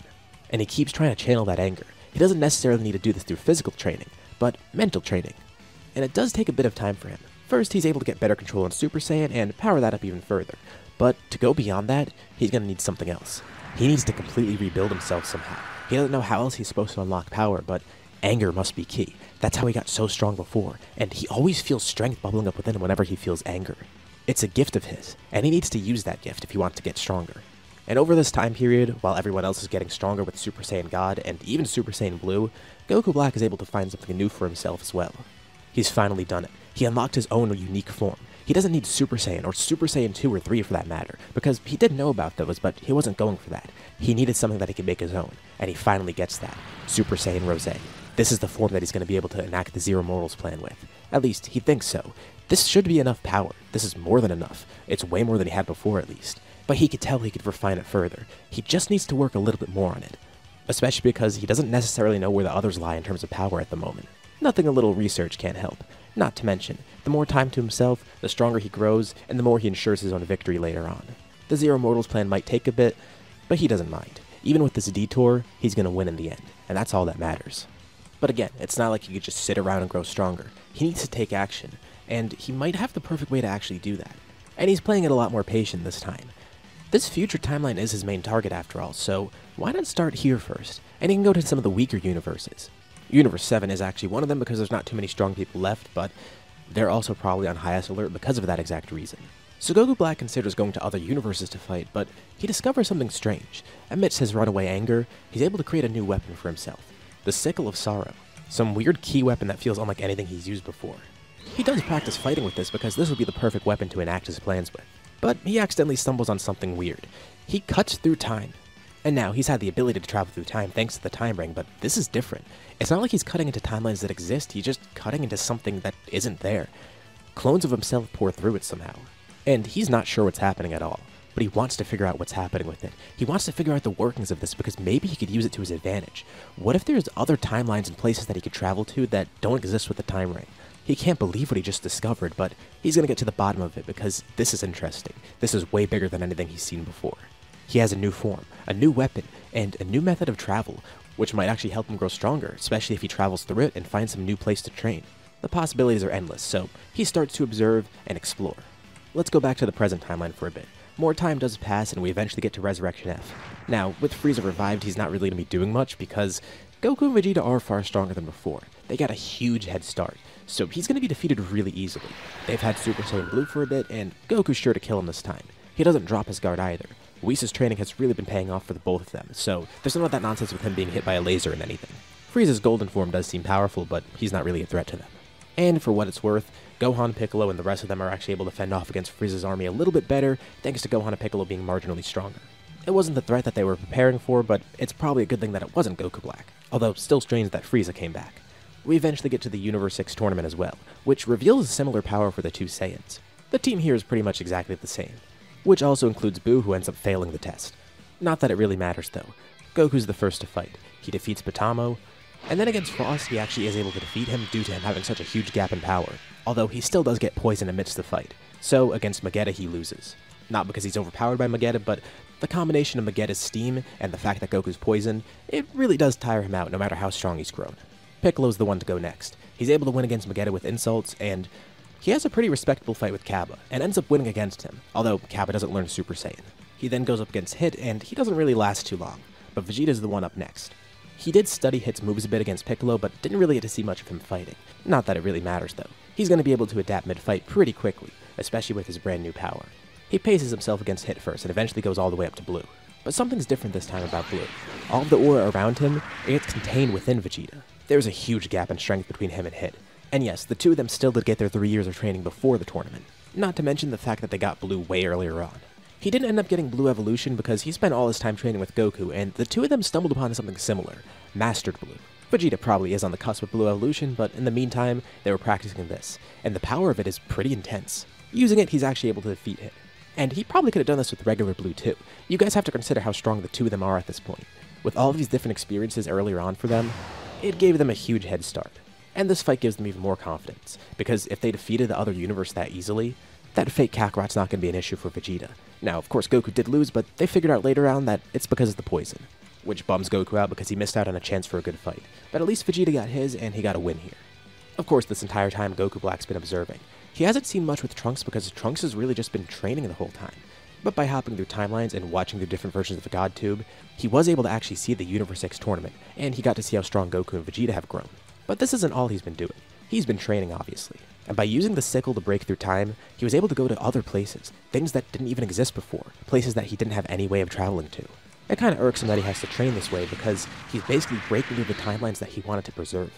And he keeps trying to channel that anger. He doesn't necessarily need to do this through physical training, but mental training. And it does take a bit of time for him. First, he's able to get better control on Super Saiyan and power that up even further. But to go beyond that, he's going to need something else. He needs to completely rebuild himself somehow. He doesn't know how else he's supposed to unlock power, but anger must be key. That's how he got so strong before, and he always feels strength bubbling up within him whenever he feels anger. It's a gift of his, and he needs to use that gift if he wants to get stronger. And over this time period, while everyone else is getting stronger with Super Saiyan God and even Super Saiyan Blue, Goku Black is able to find something new for himself as well. He's finally done it. He unlocked his own unique form. He doesn't need Super Saiyan, or Super Saiyan 2 or 3 for that matter, because he did know about those, but he wasn't going for that. He needed something that he could make his own, and he finally gets that: Super Saiyan Rose. This is the form that he's going to be able to enact the Zero Mortals plan with. At least, he thinks so. This should be enough power. This is more than enough. It's way more than he had before, at least. But he could tell he could refine it further. He just needs to work a little bit more on it. Especially because he doesn't necessarily know where the others lie in terms of power at the moment. Nothing a little research can't help. Not to mention, the more time to himself, the stronger he grows, and the more he ensures his own victory later on. The Zero Mortals plan might take a bit, but he doesn't mind. Even with this detour, he's going to win in the end, and that's all that matters. But again, it's not like he could just sit around and grow stronger. He needs to take action, and he might have the perfect way to actually do that. And he's playing it a lot more patient this time. This future timeline is his main target after all, so why not start here first? And he can go to some of the weaker universes. Universe 7 is actually one of them because there's not too many strong people left, but they're also probably on highest alert because of that exact reason. So Goku Black considers going to other universes to fight, but he discovers something strange. Amidst his runaway anger, he's able to create a new weapon for himself: the Sickle of Sorrow. Some weird key weapon that feels unlike anything he's used before. He does practice fighting with this because this would be the perfect weapon to enact his plans with. But he accidentally stumbles on something weird. He cuts through time. And now, he's had the ability to travel through time thanks to the time ring, but this is different. It's not like he's cutting into timelines that exist, he's just cutting into something that isn't there. Clones of himself pour through it somehow. And he's not sure what's happening at all, but he wants to figure out what's happening with it. He wants to figure out the workings of this because maybe he could use it to his advantage. What if there's other timelines and places that he could travel to that don't exist with the time ring? He can't believe what he just discovered, but he's gonna get to the bottom of it because this is interesting. This is way bigger than anything he's seen before. He has a new form, a new weapon, and a new method of travel, which might actually help him grow stronger, especially if he travels through it and finds some new place to train. The possibilities are endless, so he starts to observe and explore. Let's go back to the present timeline for a bit. More time does pass and we eventually get to Resurrection F. Now, with Frieza revived, he's not really going to be doing much because Goku and Vegeta are far stronger than before. They got a huge head start, so he's going to be defeated really easily. They've had Super Saiyan Blue for a bit, and Goku's sure to kill him this time. He doesn't drop his guard either. Whis' training has really been paying off for the both of them, so there's none of that nonsense with him being hit by a laser and anything. Frieza's golden form does seem powerful, but he's not really a threat to them. And for what it's worth, Gohan, Piccolo, and the rest of them are actually able to fend off against Frieza's army a little bit better, thanks to Gohan and Piccolo being marginally stronger. It wasn't the threat that they were preparing for, but it's probably a good thing that it wasn't Goku Black, although still strange that Frieza came back. We eventually get to the Universe 6 tournament as well, which reveals a similar power for the two Saiyans. The team here is pretty much exactly the same, which also includes Buu, who ends up failing the test. Not that it really matters though. Goku's the first to fight. He defeats Potamo, and then against Frost he actually is able to defeat him due to him having such a huge gap in power, although he still does get poisoned amidst the fight. So against Magetta he loses. Not because he's overpowered by Magetta, but the combination of Magetta's steam and the fact that Goku's poisoned, it really does tire him out no matter how strong he's grown. Piccolo's the one to go next. He's able to win against Magetta with insults, and he has a pretty respectable fight with Cabba, and ends up winning against him, although Cabba doesn't learn Super Saiyan. He then goes up against Hit, and he doesn't really last too long, but Vegeta's the one up next. He did study Hit's moves a bit against Piccolo, but didn't really get to see much of him fighting. Not that it really matters though. He's going to be able to adapt mid-fight pretty quickly, especially with his brand new power. He paces himself against Hit first, and eventually goes all the way up to Blue. But something's different this time about Blue. All of the aura around him, it gets contained within Vegeta. There's a huge gap in strength between him and Hit. And yes, the two of them still did get their 3 years of training before the tournament. Not to mention the fact that they got Blue way earlier on. He didn't end up getting Blue Evolution because he spent all his time training with Goku, and the two of them stumbled upon something similar, Mastered Blue. Vegeta probably is on the cusp of Blue Evolution, but in the meantime, they were practicing this, and the power of it is pretty intense. Using it, he's actually able to defeat Hit. And he probably could have done this with regular Blue too. You guys have to consider how strong the two of them are at this point. With all of these different experiences earlier on for them, it gave them a huge head start. And this fight gives them even more confidence, because if they defeated the other universe that easily, that fake Kakarot's not going to be an issue for Vegeta. Now, of course, Goku did lose, but they figured out later on that it's because of the poison, which bums Goku out because he missed out on a chance for a good fight. But at least Vegeta got his, and he got a win here. Of course, this entire time, Goku Black's been observing. He hasn't seen much with Trunks because Trunks has really just been training the whole time. But by hopping through timelines and watching through different versions of the God Tube, he was able to actually see the Universe 6 tournament, and he got to see how strong Goku and Vegeta have grown. But this isn't all he's been doing. He's been training, obviously. And by using the sickle to break through time, he was able to go to other places, things that didn't even exist before, places that he didn't have any way of traveling to. It kind of irks him that he has to train this way because he's basically breaking through the timelines that he wanted to preserve.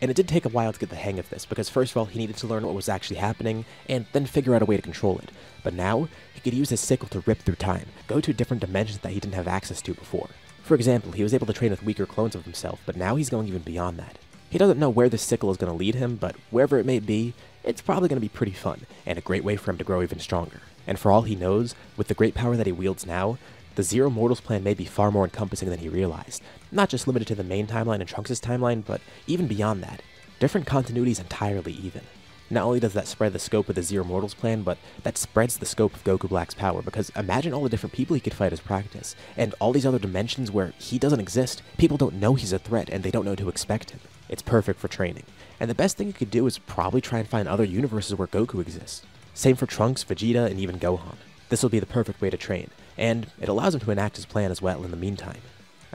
And it did take a while to get the hang of this, because first of all, he needed to learn what was actually happening, and then figure out a way to control it. But now, he could use his sickle to rip through time, go to different dimensions that he didn't have access to before. For example, he was able to train with weaker clones of himself, but now he's going even beyond that. He doesn't know where this sickle is going to lead him, but wherever it may be, it's probably going to be pretty fun, and a great way for him to grow even stronger. And for all he knows, with the great power that he wields now, the Zero Mortals plan may be far more encompassing than he realized. Not just limited to the main timeline and Trunks' timeline, but even beyond that. Different continuities entirely even. Not only does that spread the scope of the Zero Mortals plan, but that spreads the scope of Goku Black's power, because imagine all the different people he could fight as practice, and all these other dimensions where he doesn't exist. People don't know he's a threat, and they don't know to expect him. It's perfect for training. And the best thing you could do is probably try and find other universes where Goku exists. Same for Trunks, Vegeta, and even Gohan. This will be the perfect way to train, and it allows him to enact his plan as well in the meantime.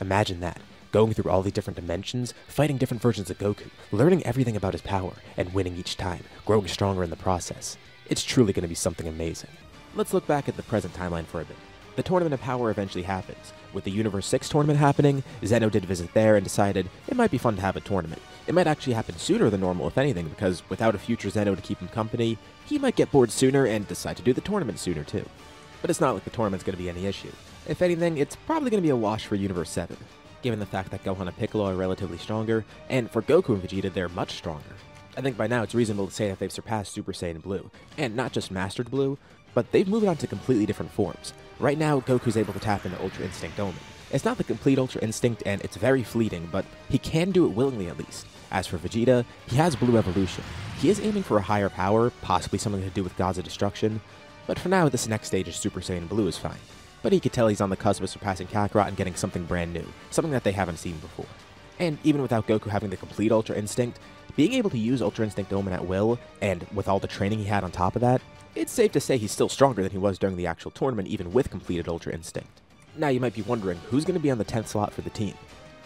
Imagine that. Going through all these different dimensions, fighting different versions of Goku, learning everything about his power, and winning each time, growing stronger in the process. It's truly going to be something amazing. Let's look back at the present timeline for a bit. The Tournament of Power eventually happens. With the Universe 6 tournament happening, Zeno did visit there and decided it might be fun to have a tournament. It might actually happen sooner than normal if anything, because without a future Zeno to keep him company, he might get bored sooner and decide to do the tournament sooner too. But it's not like the tournament's going to be any issue. If anything, it's probably going to be a wash for Universe 7. Given the fact that Gohan and Piccolo are relatively stronger, and for Goku and Vegeta they're much stronger. I think by now it's reasonable to say that they've surpassed Super Saiyan Blue, and not just Mastered Blue, but they've moved on to completely different forms. Right now, Goku's able to tap into Ultra Instinct Omen. It's not the complete Ultra Instinct, and it's very fleeting, but he can do it willingly at least. As for Vegeta, he has Blue Evolution. He is aiming for a higher power, possibly something to do with Gods of Destruction, but for now this next stage of Super Saiyan Blue is fine. But he could tell he's on the cusp of surpassing Kakarot and getting something brand new, something that they haven't seen before. And even without Goku having the complete Ultra Instinct, being able to use Ultra Instinct Omen at will, and with all the training he had on top of that, it's safe to say he's still stronger than he was during the actual tournament even with completed Ultra Instinct. Now you might be wondering who's going to be on the 10th slot for the team.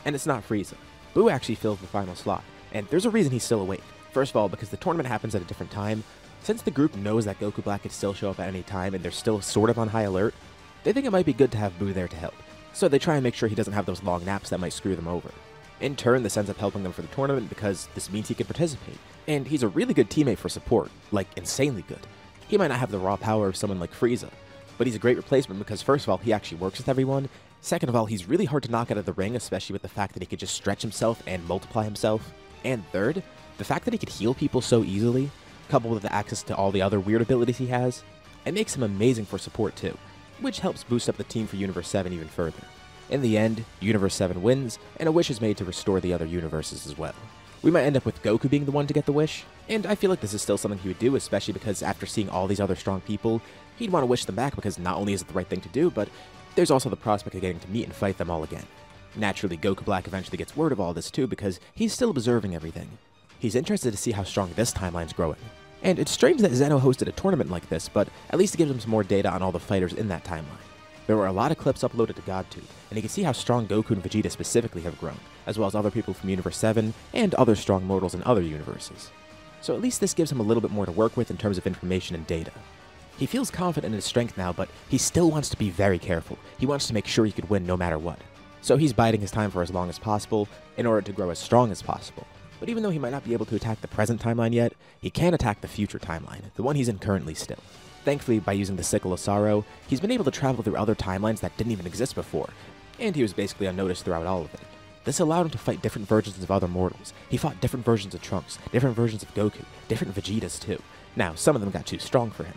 And it's not Frieza. Buu actually fills the final slot, and there's a reason he's still awake. First of all, because the tournament happens at a different time, since the group knows that Goku Black could still show up at any time and they're still sort of on high alert, they think it might be good to have Buu there to help, so they try and make sure he doesn't have those long naps that might screw them over. In turn, this ends up helping them for the tournament because this means he can participate, and he's a really good teammate for support, like insanely good. He might not have the raw power of someone like Frieza, But he's a great replacement because first of all, he actually works with everyone. Second of all, he's really hard to knock out of the ring, especially with the fact that he could just stretch himself and multiply himself. And third, the fact that he could heal people so easily, coupled with the access to all the other weird abilities he has, it makes him amazing for support too, which helps boost up the team for Universe 7 even further. In the end, Universe 7 wins, and a wish is made to restore the other universes as well. We might end up with Goku being the one to get the wish, and I feel like this is still something he would do, especially because after seeing all these other strong people, he'd want to wish them back because not only is it the right thing to do, but there's also the prospect of getting to meet and fight them all again. Naturally, Goku Black eventually gets word of all this too because he's still observing everything. He's interested to see how strong this timeline's growing. And it's strange that Zeno hosted a tournament like this, but at least it gives him some more data on all the fighters in that timeline. There were a lot of clips uploaded to GodTube, and you can see how strong Goku and Vegeta specifically have grown, as well as other people from Universe 7 and other strong mortals in other universes. So at least this gives him a little bit more to work with in terms of information and data. He feels confident in his strength now, but he still wants to be very careful. He wants to make sure he could win no matter what. So he's biding his time for as long as possible in order to grow as strong as possible. But even though he might not be able to attack the present timeline yet, he can attack the future timeline, the one he's in currently still. Thankfully, by using the Sickle of Sorrow, he's been able to travel through other timelines that didn't even exist before, and he was basically unnoticed throughout all of it. This allowed him to fight different versions of other mortals. He fought different versions of Trunks, different versions of Goku, different Vegetas too. Now, some of them got too strong for him.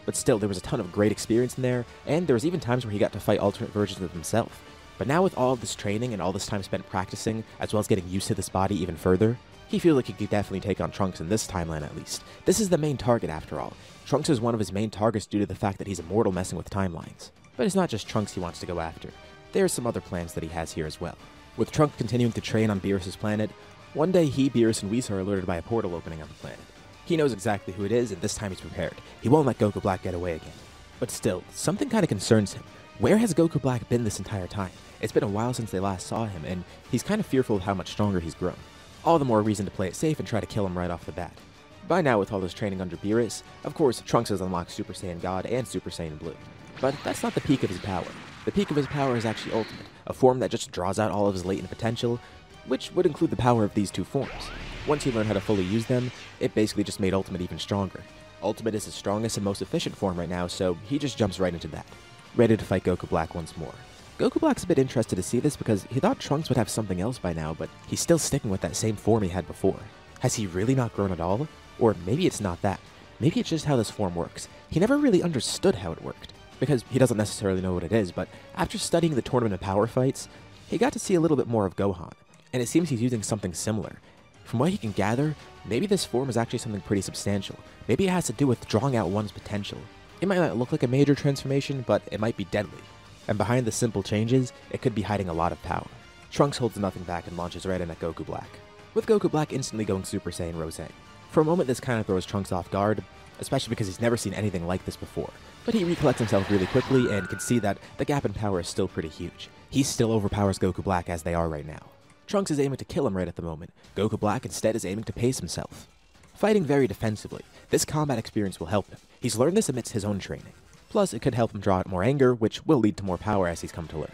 But still, there was a ton of great experience in there, and there was even times where he got to fight alternate versions of himself. But now with all of this training and all this time spent practicing, as well as getting used to this body even further, he feels like he could definitely take on Trunks in this timeline at least. This is the main target after all. Trunks is one of his main targets due to the fact that he's immortal messing with timelines. But it's not just Trunks he wants to go after. There are some other plans that he has here as well. With Trunks continuing to train on Beerus' planet, one day he, Beerus, and Whis are alerted by a portal opening on the planet. He knows exactly who it is, and this time he's prepared. He won't let Goku Black get away again. But still, something kinda concerns him. Where has Goku Black been this entire time? It's been a while since they last saw him, and he's kinda fearful of how much stronger he's grown. All the more reason to play it safe and try to kill him right off the bat. By now, with all his training under Beerus, of course, Trunks has unlocked Super Saiyan God and Super Saiyan Blue. But that's not the peak of his power. The peak of his power is actually Ultimate, a form that just draws out all of his latent potential, which would include the power of these two forms. Once he learned how to fully use them, it basically just made Ultimate even stronger. Ultimate is his strongest and most efficient form right now, so he just jumps right into that, ready to fight Goku Black once more. Goku Black's a bit interested to see this because he thought Trunks would have something else by now, but he's still sticking with that same form he had before. Has he really not grown at all? Or maybe it's not that. Maybe it's just how this form works. He never really understood how it worked, because he doesn't necessarily know what it is, but after studying the Tournament of Power fights, he got to see a little bit more of Gohan, and it seems he's using something similar. From what he can gather, maybe this form is actually something pretty substantial. Maybe it has to do with drawing out one's potential. It might not look like a major transformation, but it might be deadly. And behind the simple changes, it could be hiding a lot of power. Trunks holds nothing back and launches right in at Goku Black, with Goku Black instantly going Super Saiyan Rose. For a moment this kind of throws Trunks off guard, especially because he's never seen anything like this before. But he recollects himself really quickly and can see that the gap in power is still pretty huge. He still overpowers Goku Black as they are right now. Trunks is aiming to kill him right at the moment. Goku Black instead is aiming to pace himself. Fighting very defensively, this combat experience will help him. He's learned this amidst his own training. Plus, it could help him draw out more anger, which will lead to more power as he's come to learn.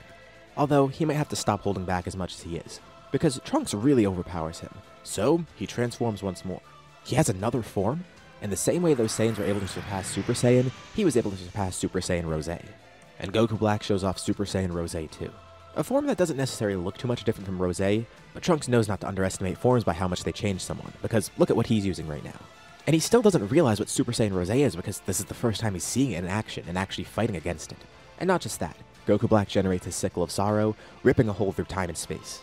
Although, he might have to stop holding back as much as he is, because Trunks really overpowers him. So, he transforms once more. He has another form? In the same way those Saiyans were able to surpass Super Saiyan, he was able to surpass Super Saiyan Rose. And Goku Black shows off Super Saiyan Rose too. A form that doesn't necessarily look too much different from Rose, but Trunks knows not to underestimate forms by how much they change someone, because look at what he's using right now. And he still doesn't realize what Super Saiyan Rose is because this is the first time he's seeing it in action and actually fighting against it. And not just that, Goku Black generates his Sickle of Sorrow, ripping a hole through time and space.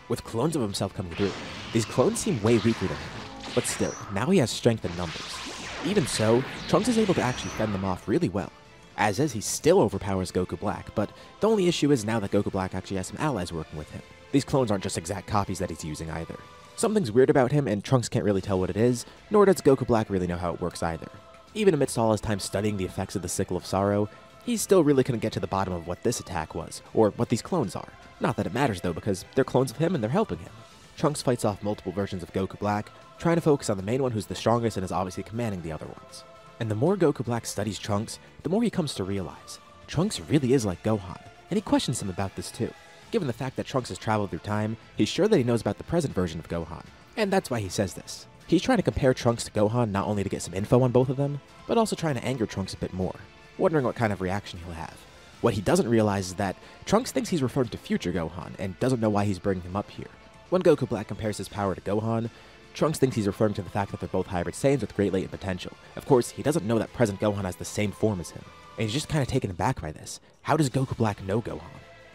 With clones of himself coming through, these clones seem way weaker than him, but still, now he has strength in numbers. Even so, Trunks is able to actually fend them off really well. As is, he still overpowers Goku Black, but the only issue is now that Goku Black actually has some allies working with him. These clones aren't just exact copies that he's using either. Something's weird about him, and Trunks can't really tell what it is, nor does Goku Black really know how it works either. Even amidst all his time studying the effects of the Sickle of Sorrow, he still really couldn't get to the bottom of what this attack was, or what these clones are. Not that it matters though, because they're clones of him and they're helping him. Trunks fights off multiple versions of Goku Black, trying to focus on the main one who's the strongest and is obviously commanding the other ones. And the more Goku Black studies Trunks, the more he comes to realize, Trunks really is like Gohan, and he questions him about this too. Given the fact that Trunks has traveled through time, he's sure that he knows about the present version of Gohan, and that's why he says this. He's trying to compare Trunks to Gohan not only to get some info on both of them, but also trying to anger Trunks a bit more. wondering what kind of reaction he'll have. What he doesn't realize is that Trunks thinks he's referring to future Gohan and doesn't know why he's bringing him up here. When Goku Black compares his power to Gohan, Trunks thinks he's referring to the fact that they're both hybrid Saiyans with great latent potential. Of course, he doesn't know that present Gohan has the same form as him, and he's just kind of taken aback by this. How does Goku Black know Gohan?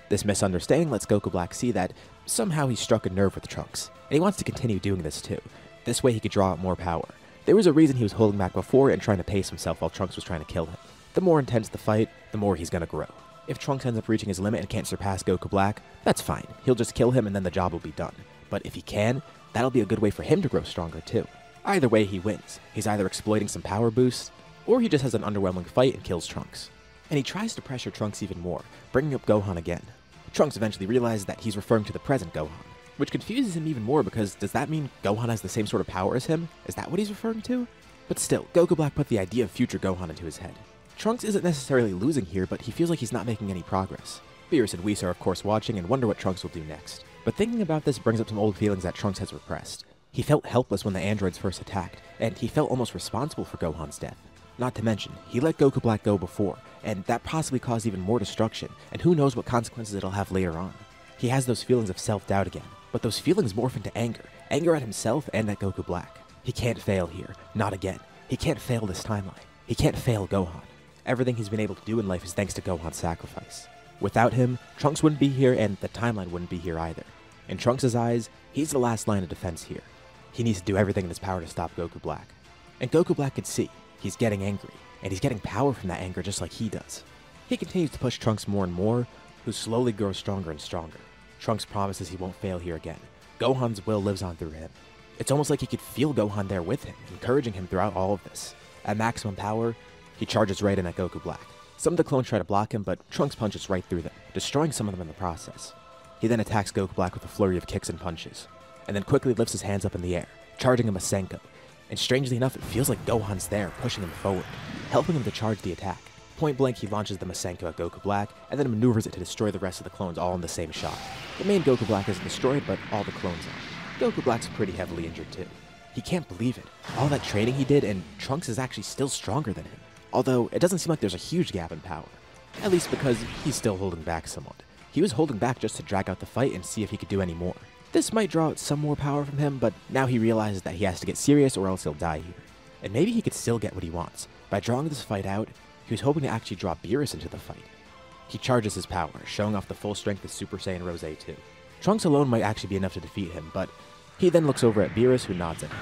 This misunderstanding lets Goku Black see that somehow he struck a nerve with Trunks, and he wants to continue doing this too. This way he could draw out more power. There was a reason he was holding back before and trying to pace himself while Trunks was trying to kill him. The more intense the fight, the more he's gonna grow. If Trunks ends up reaching his limit and can't surpass Goku Black, that's fine. He'll just kill him and then the job will be done. But if he can, that'll be a good way for him to grow stronger too. Either way he wins. He's either exploiting some power boosts, or he just has an underwhelming fight and kills Trunks. And he tries to pressure Trunks even more, bringing up Gohan again. Trunks eventually realizes that he's referring to the present Gohan, which confuses him even more because does that mean Gohan has the same sort of power as him? Is that what he's referring to? But still, Goku Black put the idea of future Gohan into his head. Trunks isn't necessarily losing here, but he feels like he's not making any progress. Beerus and Whis are of course watching and wonder what Trunks will do next. But thinking about this brings up some old feelings that Trunks has repressed. He felt helpless when the androids first attacked, and he felt almost responsible for Gohan's death. Not to mention, he let Goku Black go before, and that possibly caused even more destruction, and who knows what consequences it'll have later on. He has those feelings of self-doubt again, but those feelings morph into anger at himself and at Goku Black. He can't fail here, not again. He can't fail this timeline. He can't fail Gohan. Everything he's been able to do in life is thanks to Gohan's sacrifice. Without him, Trunks wouldn't be here and the timeline wouldn't be here either. In Trunks' eyes, he's the last line of defense here. He needs to do everything in his power to stop Goku Black. And Goku Black can see, he's getting angry, and he's getting power from that anger just like he does. He continues to push Trunks more and more, who slowly grows stronger and stronger. Trunks promises he won't fail here again. Gohan's will lives on through him. It's almost like he could feel Gohan there with him, encouraging him throughout all of this. At maximum power, he charges right in at Goku Black. Some of the clones try to block him, but Trunks punches right through them, destroying some of them in the process. He then attacks Goku Black with a flurry of kicks and punches, and then quickly lifts his hands up in the air, charging a Masenko. And strangely enough, it feels like Gohan's there, pushing him forward, helping him to charge the attack. Point blank, he launches the Masenko at Goku Black, and then maneuvers it to destroy the rest of the clones all in the same shot. The main Goku Black isn't destroyed, but all the clones are. Goku Black's pretty heavily injured too. He can't believe it. All that training he did, and Trunks is actually still stronger than him. Although, it doesn't seem like there's a huge gap in power. At least because he's still holding back somewhat. He was holding back just to drag out the fight and see if he could do any more. This might draw out some more power from him, but now he realizes that he has to get serious or else he'll die here. And maybe he could still get what he wants. By drawing this fight out, he was hoping to actually draw Beerus into the fight. He charges his power, showing off the full strength of Super Saiyan Rose 2. Trunks alone might actually be enough to defeat him, but he then looks over at Beerus, who nods at him.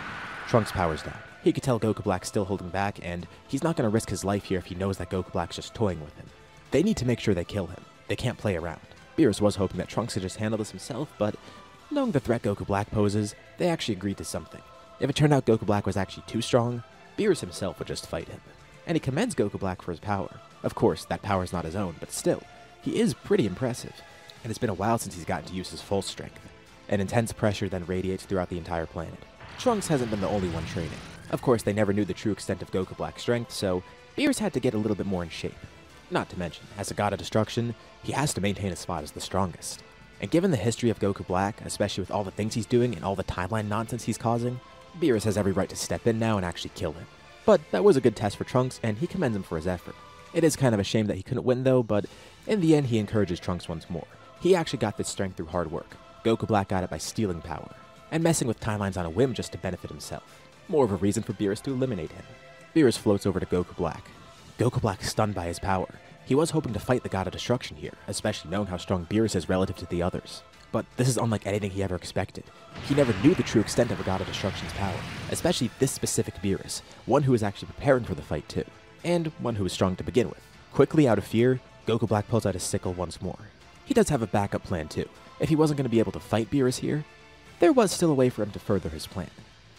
Trunks powers down. He could tell Goku Black's still holding back, and he's not going to risk his life here if he knows that Goku Black's just toying with him. They need to make sure they kill him. They can't play around. Beerus was hoping that Trunks could just handle this himself, but knowing the threat Goku Black poses, they actually agreed to something. If it turned out Goku Black was actually too strong, Beerus himself would just fight him. And he commends Goku Black for his power. Of course, that power is not his own, but still, he is pretty impressive. And it's been a while since he's gotten to use his full strength. An intense pressure then radiates throughout the entire planet. Trunks hasn't been the only one training. Of course, they never knew the true extent of Goku Black's strength, so Beerus had to get a little bit more in shape. Not to mention, as a god of destruction, he has to maintain his spot as the strongest. And given the history of Goku Black, especially with all the things he's doing and all the timeline nonsense he's causing, Beerus has every right to step in now and actually kill him. But that was a good test for Trunks, and he commends him for his effort. It is kind of a shame that he couldn't win though, but in the end he encourages Trunks once more. He actually got this strength through hard work. Goku Black got it by stealing power, and messing with timelines on a whim just to benefit himself. More of a reason for Beerus to eliminate him. Beerus floats over to Goku Black. Goku Black stunned by his power. He was hoping to fight the god of destruction here, especially knowing how strong Beerus is relative to the others. But this is unlike anything he ever expected. He never knew the true extent of a god of destruction's power, especially this specific Beerus, one who was actually preparing for the fight too, and one who was strong to begin with. Quickly, out of fear, Goku Black pulls out his sickle once more. He does have a backup plan too. If he wasn't going to be able to fight Beerus here, there was still a way for him to further his plan.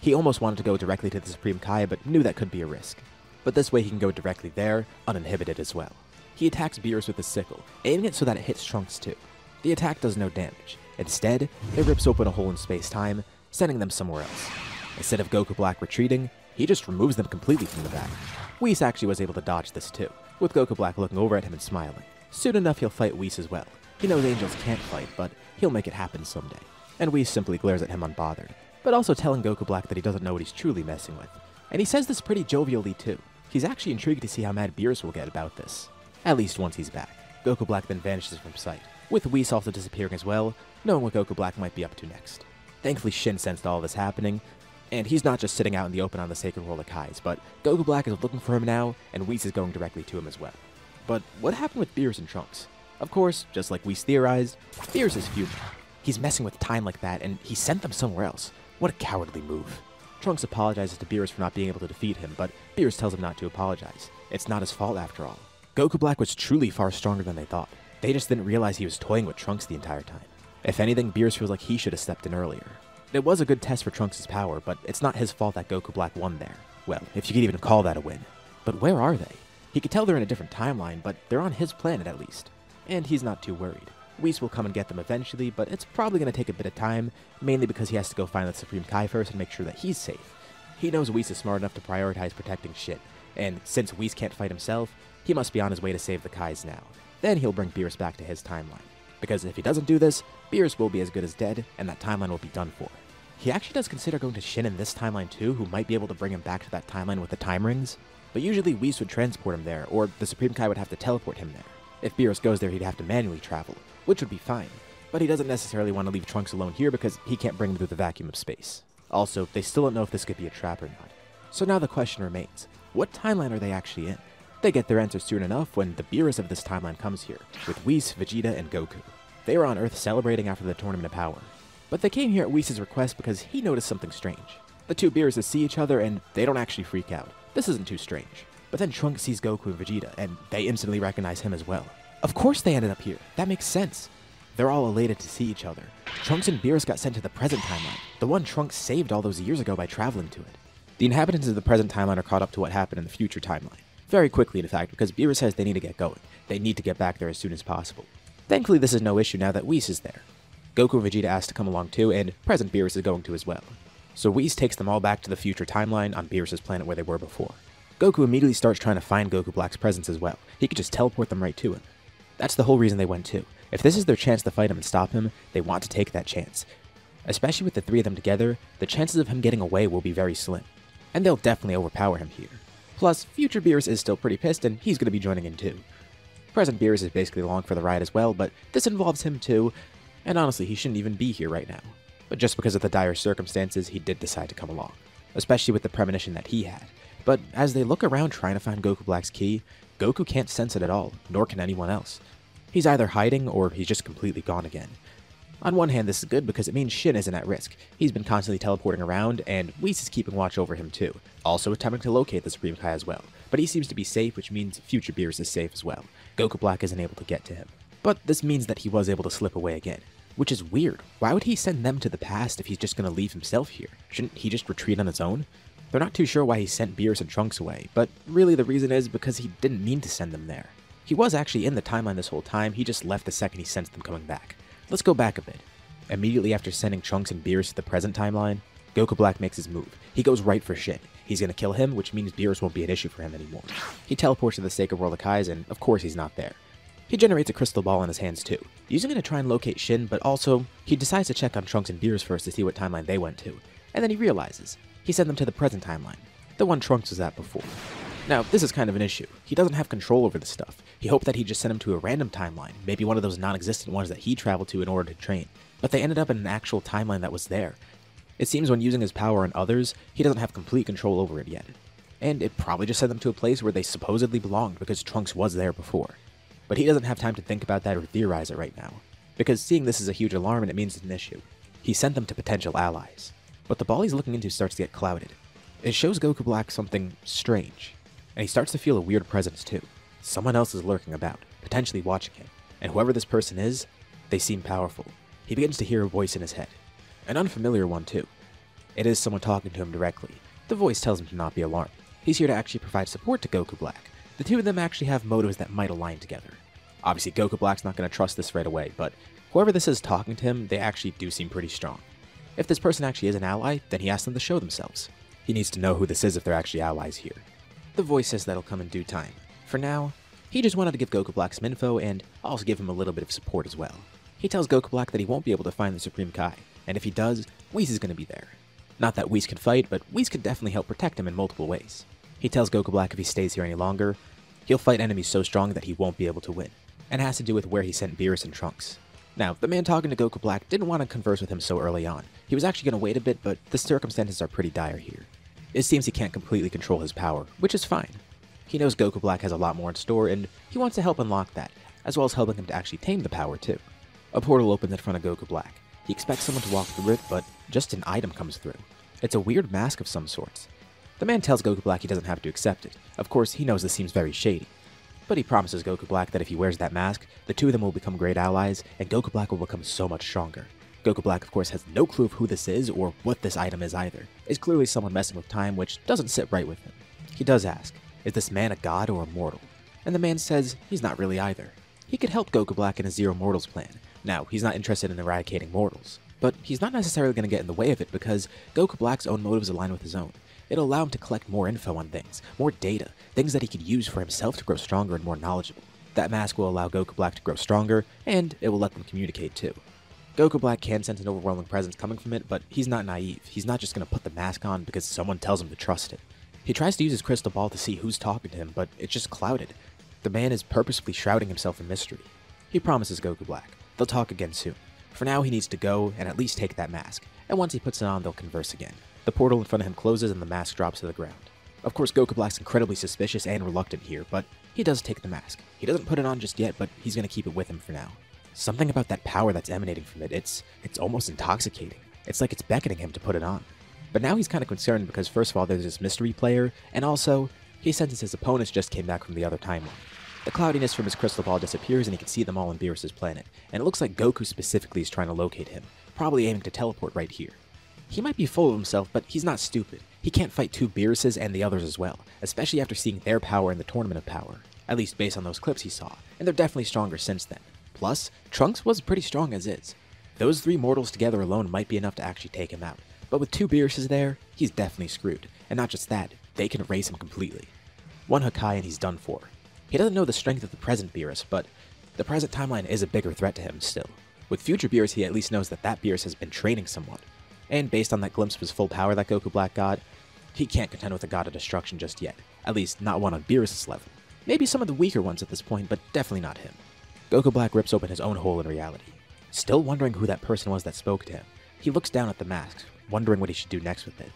He almost wanted to go directly to the Supreme Kai, but knew that could be a risk. But this way he can go directly there, uninhibited as well. He attacks Beerus with his sickle, aiming it so that it hits Trunks too. The attack does no damage. Instead, it rips open a hole in space-time, sending them somewhere else. Instead of Goku Black retreating, he just removes them completely from the battle. Whis actually was able to dodge this too, with Goku Black looking over at him and smiling. Soon enough he'll fight Whis as well. He knows angels can't fight, but he'll make it happen someday. And Whis simply glares at him unbothered, but also telling Goku Black that he doesn't know what he's truly messing with. And he says this pretty jovially too. He's actually intrigued to see how mad Beerus will get about this. At least once he's back. Goku Black then vanishes from sight, with Whis also disappearing as well, knowing what Goku Black might be up to next. Thankfully Shin sensed all this happening, and he's not just sitting out in the open on the Sacred World of Kais, but Goku Black is looking for him now, and Whis is going directly to him as well. But what happened with Beerus and Trunks? Of course, just like Whis theorized, Beerus is fuming. He's messing with time like that, and he sent them somewhere else. What a cowardly move. Trunks apologizes to Beerus for not being able to defeat him, but Beerus tells him not to apologize. It's not his fault after all. Goku Black was truly far stronger than they thought. They just didn't realize he was toying with Trunks the entire time. If anything, Beerus feels like he should have stepped in earlier. It was a good test for Trunks' power, but it's not his fault that Goku Black won there. Well, if you could even call that a win. But where are they? He could tell they're in a different timeline, but they're on his planet at least. And he's not too worried. Whis will come and get them eventually, but it's probably going to take a bit of time, mainly because he has to go find the Supreme Kai first and make sure that he's safe. He knows Whis is smart enough to prioritize protecting Shin, and since Whis can't fight himself, he must be on his way to save the Kais now. Then he'll bring Beerus back to his timeline. Because if he doesn't do this, Beerus will be as good as dead, and that timeline will be done for. He actually does consider going to Shin in this timeline too, who might be able to bring him back to that timeline with the time rings, but usually Whis would transport him there, or the Supreme Kai would have to teleport him there. If Beerus goes there, he'd have to manually travel, which would be fine, but he doesn't necessarily want to leave Trunks alone here because he can't bring him through the vacuum of space. Also, they still don't know if this could be a trap or not. So now the question remains, what timeline are they actually in? They get their answer soon enough when the Beerus of this timeline comes here, with Whis, Vegeta, and Goku. They were on Earth celebrating after the Tournament of Power. But they came here at Whis' request because he noticed something strange. The two Beeruses see each other and they don't actually freak out. This isn't too strange. But then Trunks sees Goku and Vegeta, and they instantly recognize him as well. Of course they ended up here. That makes sense. They're all elated to see each other. Trunks and Beerus got sent to the present timeline, the one Trunks saved all those years ago by traveling to it. The inhabitants of the present timeline are caught up to what happened in the future timeline. Very quickly, in fact, because Beerus says they need to get going. They need to get back there as soon as possible. Thankfully, this is no issue now that Whis is there. Goku and Vegeta asked to come along too, and present Beerus is going to as well. So Whis takes them all back to the future timeline on Beerus' planet where they were before. Goku immediately starts trying to find Goku Black's presence as well. He could just teleport them right to him. That's the whole reason they went too. If this is their chance to fight him and stop him, they want to take that chance. Especially with the three of them together, the chances of him getting away will be very slim. And they'll definitely overpower him here. Plus, future Beerus is still pretty pissed and he's going to be joining in too. Present Beerus is basically along for the ride as well, but this involves him too, and honestly he shouldn't even be here right now. But just because of the dire circumstances, he did decide to come along. Especially with the premonition that he had. But as they look around trying to find Goku Black's key, Goku can't sense it at all, nor can anyone else. He's either hiding or he's just completely gone again. On one hand, this is good because it means Shin isn't at risk. He's been constantly teleporting around, and Whis is keeping watch over him too, also attempting to locate the Supreme Kai as well. But he seems to be safe, which means future Beerus is safe as well. Goku Black isn't able to get to him. But this means that he was able to slip away again, which is weird. Why would he send them to the past if he's just going to leave himself here? Shouldn't he just retreat on his own? They're not too sure why he sent Beerus and Trunks away, but really the reason is because he didn't mean to send them there. He was actually in the timeline this whole time, he just left the second he sensed them coming back. Let's go back a bit. Immediately after sending Trunks and Beerus to the present timeline, Goku Black makes his move. He goes right for Shin. He's gonna kill him, which means Beerus won't be an issue for him anymore. He teleports to the Sacred World of Kais, and of course he's not there. He generates a crystal ball in his hands too, using it to try and locate Shin, but also, he decides to check on Trunks and Beerus first to see what timeline they went to, and then he realizes. He sent them to the present timeline, the one Trunks was at before. Now, this is kind of an issue. He doesn't have control over this stuff. He hoped that he'd just send him to a random timeline, maybe one of those non-existent ones that he traveled to in order to train. But they ended up in an actual timeline that was there. It seems when using his power on others, he doesn't have complete control over it yet. And it probably just sent them to a place where they supposedly belonged because Trunks was there before. But he doesn't have time to think about that or theorize it right now, because seeing this is a huge alarm and it means it's an issue. He sent them to potential allies. But the ball he's looking into starts to get clouded. It shows Goku Black something strange, and he starts to feel a weird presence too. Someone else is lurking about, potentially watching him, and whoever this person is, they seem powerful. He begins to hear a voice in his head. An unfamiliar one too. It is someone talking to him directly. The voice tells him to not be alarmed. He's here to actually provide support to Goku Black. The two of them actually have motives that might align together. Obviously Goku Black's not going to trust this right away, but whoever this is talking to him, they actually do seem pretty strong. If this person actually is an ally, then he asks them to show themselves. He needs to know who this is if they're actually allies here. The voice says that'll come in due time. For now, he just wanted to give Goku Black some info and also give him a little bit of support as well. He tells Goku Black that he won't be able to find the Supreme Kai, and if he does, Whis is going to be there. Not that Whis can fight, but Whis could definitely help protect him in multiple ways. He tells Goku Black if he stays here any longer, he'll fight enemies so strong that he won't be able to win, and it has to do with where he sent Beerus and Trunks. Now, the man talking to Goku Black didn't want to converse with him so early on. He was actually going to wait a bit, but the circumstances are pretty dire here. It seems he can't completely control his power, which is fine. He knows Goku Black has a lot more in store, and he wants to help unlock that, as well as helping him to actually tame the power too. A portal opens in front of Goku Black. He expects someone to walk through it, but just an item comes through. It's a weird mask of some sorts. The man tells Goku Black he doesn't have to accept it. Of course, he knows this seems very shady. But he promises Goku Black that if he wears that mask, the two of them will become great allies, and Goku Black will become so much stronger. Goku Black, of course, has no clue of who this is or what this item is either. It's clearly someone messing with time, which doesn't sit right with him. He does ask, is this man a god or a mortal? And the man says he's not really either. He could help Goku Black in a Zero Mortals plan. Now, he's not interested in eradicating mortals, but he's not necessarily going to get in the way of it because Goku Black's own motives align with his own. It'll allow him to collect more info on things, more data, things that he could use for himself to grow stronger and more knowledgeable. That mask will allow Goku Black to grow stronger, and it will let them communicate too. Goku Black can sense an overwhelming presence coming from it, but he's not naive. He's not just going to put the mask on because someone tells him to trust it. He tries to use his crystal ball to see who's talking to him, but it's just clouded. The man is purposefully shrouding himself in mystery. He promises Goku Black they'll talk again soon. For now, he needs to go and at least take that mask, and once he puts it on, they'll converse again. The portal in front of him closes and the mask drops to the ground. Of course, Goku Black's incredibly suspicious and reluctant here, but he does take the mask. He doesn't put it on just yet, but he's going to keep it with him for now. Something about that power that's emanating from it, it's almost intoxicating. It's like it's beckoning him to put it on. But now he's kind of concerned because first of all, there's this mystery player, and also, he senses his opponents just came back from the other timeline. The cloudiness from his crystal ball disappears and he can see them all on Beerus' planet, and it looks like Goku specifically is trying to locate him, probably aiming to teleport right here. He might be full of himself, but he's not stupid. He can't fight two Beeruses and the others as well, especially after seeing their power in the Tournament of Power, at least based on those clips he saw, and they're definitely stronger since then. Plus, Trunks was pretty strong as is. Those three mortals together alone might be enough to actually take him out, but with two Beeruses there, he's definitely screwed, and not just that, they can erase him completely. One Hakai and he's done for. He doesn't know the strength of the present Beerus, but the present timeline is a bigger threat to him still. With future Beerus, he at least knows that that Beerus has been training somewhat. And based on that glimpse of his full power that Goku Black got, he can't contend with a god of destruction just yet. At least, not one on Beerus' level. Maybe some of the weaker ones at this point, but definitely not him. Goku Black rips open his own hole in reality. Still wondering who that person was that spoke to him, he looks down at the mask, wondering what he should do next with it.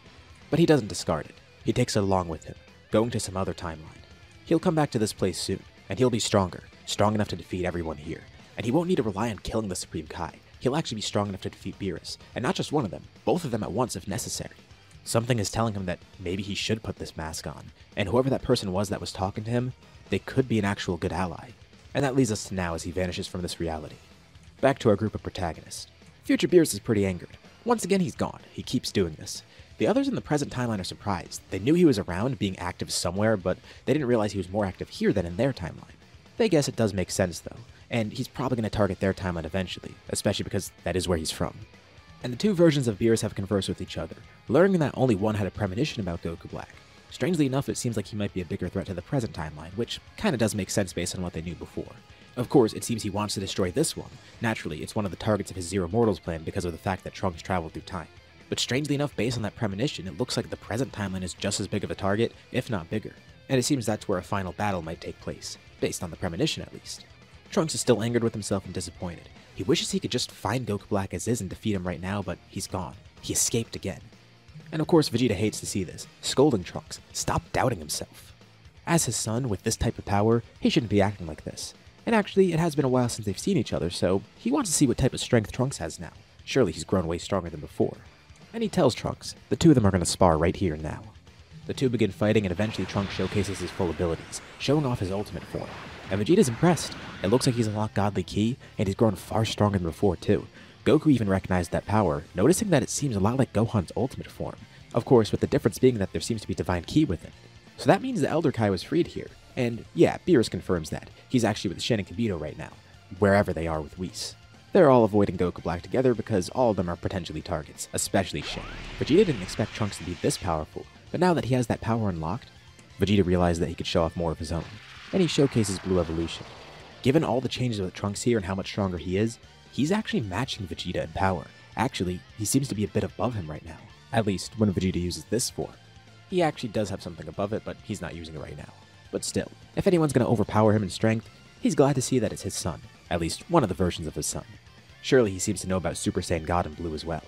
But he doesn't discard it. He takes it along with him, going to some other timeline. He'll come back to this place soon, and he'll be stronger, strong enough to defeat everyone here. And he won't need to rely on killing the Supreme Kai. He'll actually be strong enough to defeat Beerus, and not just one of them, both of them at once if necessary. Something is telling him that maybe he should put this mask on, and whoever that person was that was talking to him, they could be an actual good ally. And that leads us to now as he vanishes from this reality. Back to our group of protagonists. Future Beerus is pretty angered. Once again he's gone, he keeps doing this. The others in the present timeline are surprised. They knew he was around, being active somewhere, but they didn't realize he was more active here than in their timeline. They guess it does make sense though, and he's probably going to target their timeline eventually, especially because that is where he's from. And the two versions of Beerus have conversed with each other, learning that only one had a premonition about Goku Black. Strangely enough, it seems like he might be a bigger threat to the present timeline, which kinda does make sense based on what they knew before. Of course, it seems he wants to destroy this one. Naturally, it's one of the targets of his Zero Mortals plan because of the fact that Trunks traveled through time. But strangely enough, based on that premonition, it looks like the present timeline is just as big of a target, if not bigger. And it seems that's where a final battle might take place, based on the premonition at least. Trunks is still angered with himself and disappointed. He wishes he could just find Goku Black as is and defeat him right now, but he's gone. He escaped again. And of course, Vegeta hates to see this, scolding Trunks, stop doubting himself. As his son, with this type of power, he shouldn't be acting like this. And actually, it has been a while since they've seen each other, so he wants to see what type of strength Trunks has now. Surely he's grown way stronger than before. And he tells Trunks, the two of them are going to spar right here and now. The two begin fighting and eventually Trunks showcases his full abilities, showing off his ultimate form. And Vegeta's impressed. It looks like he's unlocked Godly Ki, and he's grown far stronger than before too. Goku even recognized that power, noticing that it seems a lot like Gohan's ultimate form. Of course, with the difference being that there seems to be Divine Ki with it. So that means the Elder Kai was freed here. And yeah, Beerus confirms that. He's actually with Shen and Kibito right now, wherever they are with Whis. They're all avoiding Goku Black together because all of them are potentially targets, especially Shen. Vegeta didn't expect Trunks to be this powerful, but now that he has that power unlocked, Vegeta realized that he could show off more of his own, and he showcases Blue Evolution. Given all the changes with Trunks here and how much stronger he is, he's actually matching Vegeta in power. Actually, he seems to be a bit above him right now, at least when Vegeta uses this form. He actually does have something above it, but he's not using it right now. But still, if anyone's going to overpower him in strength, he's glad to see that it's his son, at least one of the versions of his son. Surely he seems to know about Super Saiyan God and Blue as well.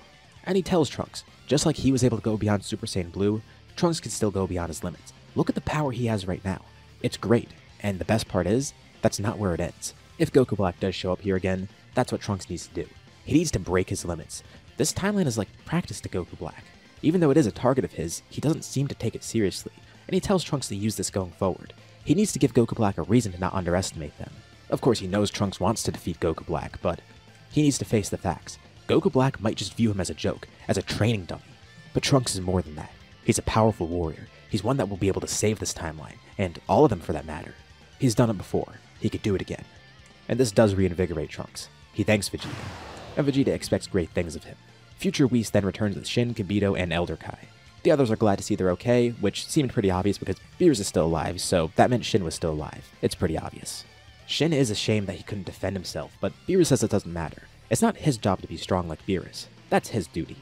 And he tells Trunks, just like he was able to go beyond Super Saiyan Blue, Trunks can still go beyond his limits. Look at the power he has right now. It's great, and the best part is, that's not where it ends. If Goku Black does show up here again, that's what Trunks needs to do. He needs to break his limits. This timeline is like practice to Goku Black. Even though it is a target of his, he doesn't seem to take it seriously, and he tells Trunks to use this going forward. He needs to give Goku Black a reason to not underestimate them. Of course, he knows Trunks wants to defeat Goku Black, but he needs to face the facts. Goku Black might just view him as a joke, as a training dummy. But Trunks is more than that. He's a powerful warrior. He's one that will be able to save this timeline, and all of them for that matter. He's done it before. He could do it again. And this does reinvigorate Trunks. He thanks Vegeta, and Vegeta expects great things of him. Future Whis then returns with Shin, Kibito, and Elder Kai. The others are glad to see they're okay, which seemed pretty obvious because Beerus is still alive, so that meant Shin was still alive. It's pretty obvious. Shin is ashamed that he couldn't defend himself, but Beerus says it doesn't matter. It's not his job to be strong like Beerus. That's his duty.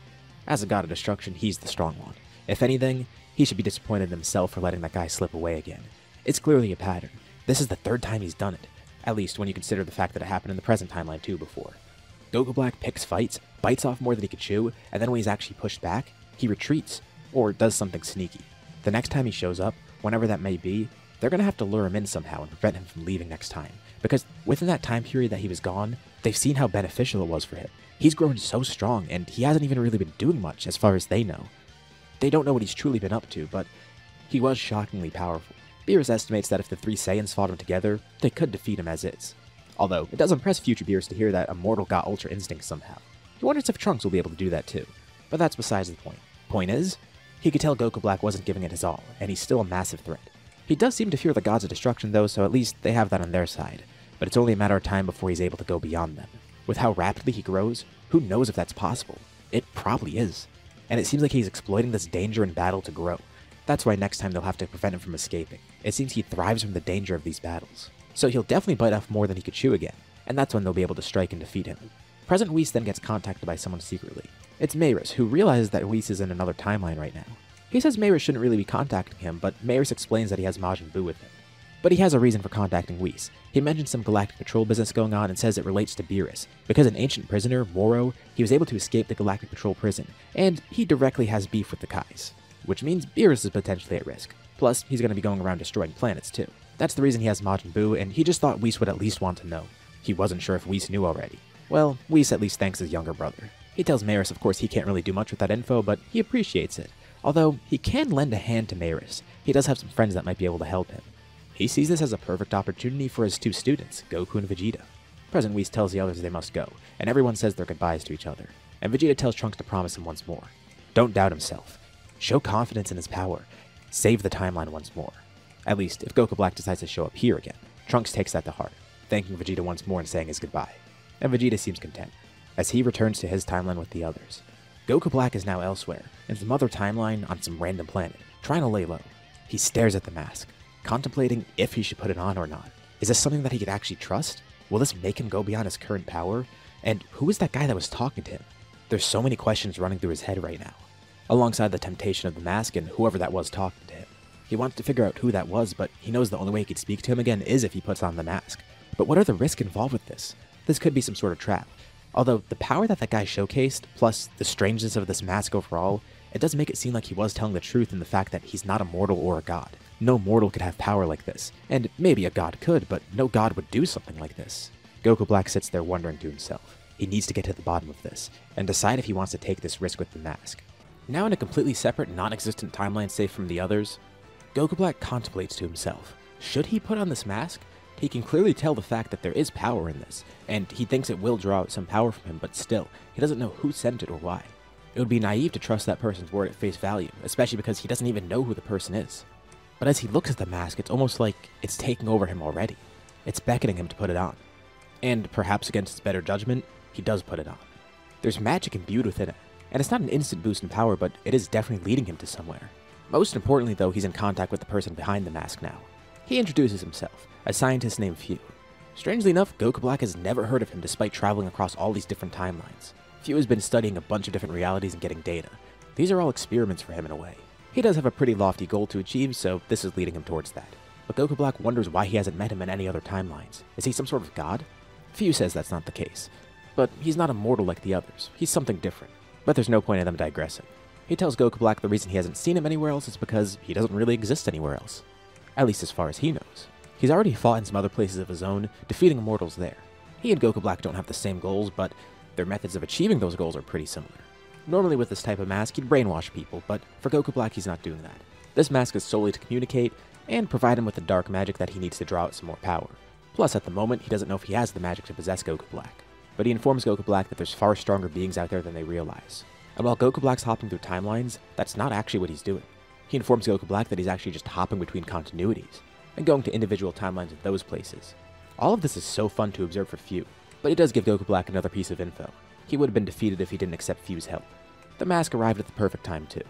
As a god of destruction, he's the strong one. If anything, he should be disappointed in himself for letting that guy slip away again. It's clearly a pattern. This is the third time he's done it. At least when you consider the fact that it happened in the present timeline too before. Goku Black picks fights, bites off more than he could chew, and then when he's actually pushed back, he retreats, or does something sneaky. The next time he shows up, whenever that may be, they're going to have to lure him in somehow and prevent him from leaving next time. Because within that time period that he was gone, they've seen how beneficial it was for him. He's grown so strong, and he hasn't even really been doing much as far as they know. They don't know what he's truly been up to, but he was shockingly powerful. Beerus estimates that if the three Saiyans fought him together, they could defeat him as is. Although, it does impress future Beerus to hear that a mortal got Ultra Instinct somehow. He wonders if Trunks will be able to do that too. But that's besides the point. Point is, he could tell Goku Black wasn't giving it his all, and he's still a massive threat. He does seem to fear the gods of destruction though, so at least they have that on their side. But it's only a matter of time before he's able to go beyond them. With how rapidly he grows, who knows if that's possible? It probably is. And it seems like he's exploiting this danger in battle to grow. That's why next time they'll have to prevent him from escaping. It seems he thrives from the danger of these battles. So he'll definitely bite off more than he could chew again, and that's when they'll be able to strike and defeat him. President Whis then gets contacted by someone secretly. It's Mayris, who realizes that Whis is in another timeline right now. He says Mayris shouldn't really be contacting him, but Mayris explains that he has Majin Buu with him. But he has a reason for contacting Whis. He mentions some galactic patrol business going on and says it relates to Beerus. Because an ancient prisoner, Moro, he was able to escape the galactic patrol prison, and he directly has beef with the Kais. Which means Beerus is potentially at risk. Plus, he's going to be going around destroying planets too. That's the reason he has Majin Buu, and he just thought Whis would at least want to know. He wasn't sure if Whis knew already. Well, Whis at least thanks his younger brother. He tells Mayris of course he can't really do much with that info, but he appreciates it. Although, he can lend a hand to Mayris. He does have some friends that might be able to help him. He sees this as a perfect opportunity for his two students, Goku and Vegeta. President Whis tells the others they must go, and everyone says their goodbyes to each other. And Vegeta tells Trunks to promise him once more. Don't doubt himself. Show confidence in his power. Save the timeline once more. At least, if Goku Black decides to show up here again, Trunks takes that to heart, thanking Vegeta once more and saying his goodbye. And Vegeta seems content, as he returns to his timeline with the others. Goku Black is now elsewhere, in some other timeline on some random planet, trying to lay low. He stares at the mask, contemplating if he should put it on or not. Is this something that he could actually trust? Will this make him go beyond his current power? And who is that guy that was talking to him? There's so many questions running through his head right now, alongside the temptation of the mask and whoever that was talking to him. He wants to figure out who that was, but he knows the only way he could speak to him again is if he puts on the mask. But what are the risks involved with this? This could be some sort of trap. Although, the power that guy showcased, plus the strangeness of this mask overall, it does make it seem like he was telling the truth in the fact that he's not a mortal or a god. No mortal could have power like this, and maybe a god could, but no god would do something like this. Goku Black sits there wondering to himself. He needs to get to the bottom of this, and decide if he wants to take this risk with the mask. Now in a completely separate, non-existent timeline safe from the others, Goku Black contemplates to himself. Should he put on this mask? He can clearly tell the fact that there is power in this, and he thinks it will draw out some power from him, but still, he doesn't know who sent it or why. It would be naive to trust that person's word at face value, especially because he doesn't even know who the person is. But as he looks at the mask, it's almost like it's taking over him already. It's beckoning him to put it on. And perhaps against his better judgment, he does put it on. There's magic imbued within it, and it's not an instant boost in power, but it is definitely leading him to somewhere. Most importantly though, he's in contact with the person behind the mask now. He introduces himself, a scientist named Fu. Strangely enough, Goku Black has never heard of him despite traveling across all these different timelines. Fu has been studying a bunch of different realities and getting data. These are all experiments for him in a way. He does have a pretty lofty goal to achieve, so this is leading him towards that. But Goku Black wonders why he hasn't met him in any other timelines. Is he some sort of god? Few says that's not the case. But he's not immortal like the others. He's something different. But there's no point in them digressing. He tells Goku Black the reason he hasn't seen him anywhere else is because he doesn't really exist anywhere else. At least as far as he knows. He's already fought in some other places of his own, defeating immortals there. He and Goku Black don't have the same goals, but their methods of achieving those goals are pretty similar. Normally with this type of mask, he'd brainwash people, but for Goku Black he's not doing that. This mask is solely to communicate and provide him with the dark magic that he needs to draw out some more power. Plus, at the moment, he doesn't know if he has the magic to possess Goku Black. But he informs Goku Black that there's far stronger beings out there than they realize. And while Goku Black's hopping through timelines, that's not actually what he's doing. He informs Goku Black that he's actually just hopping between continuities, and going to individual timelines of those places. All of this is so fun to observe for Few, but it does give Goku Black another piece of info. He would have been defeated if he didn't accept Few's help. The mask arrived at the perfect time too.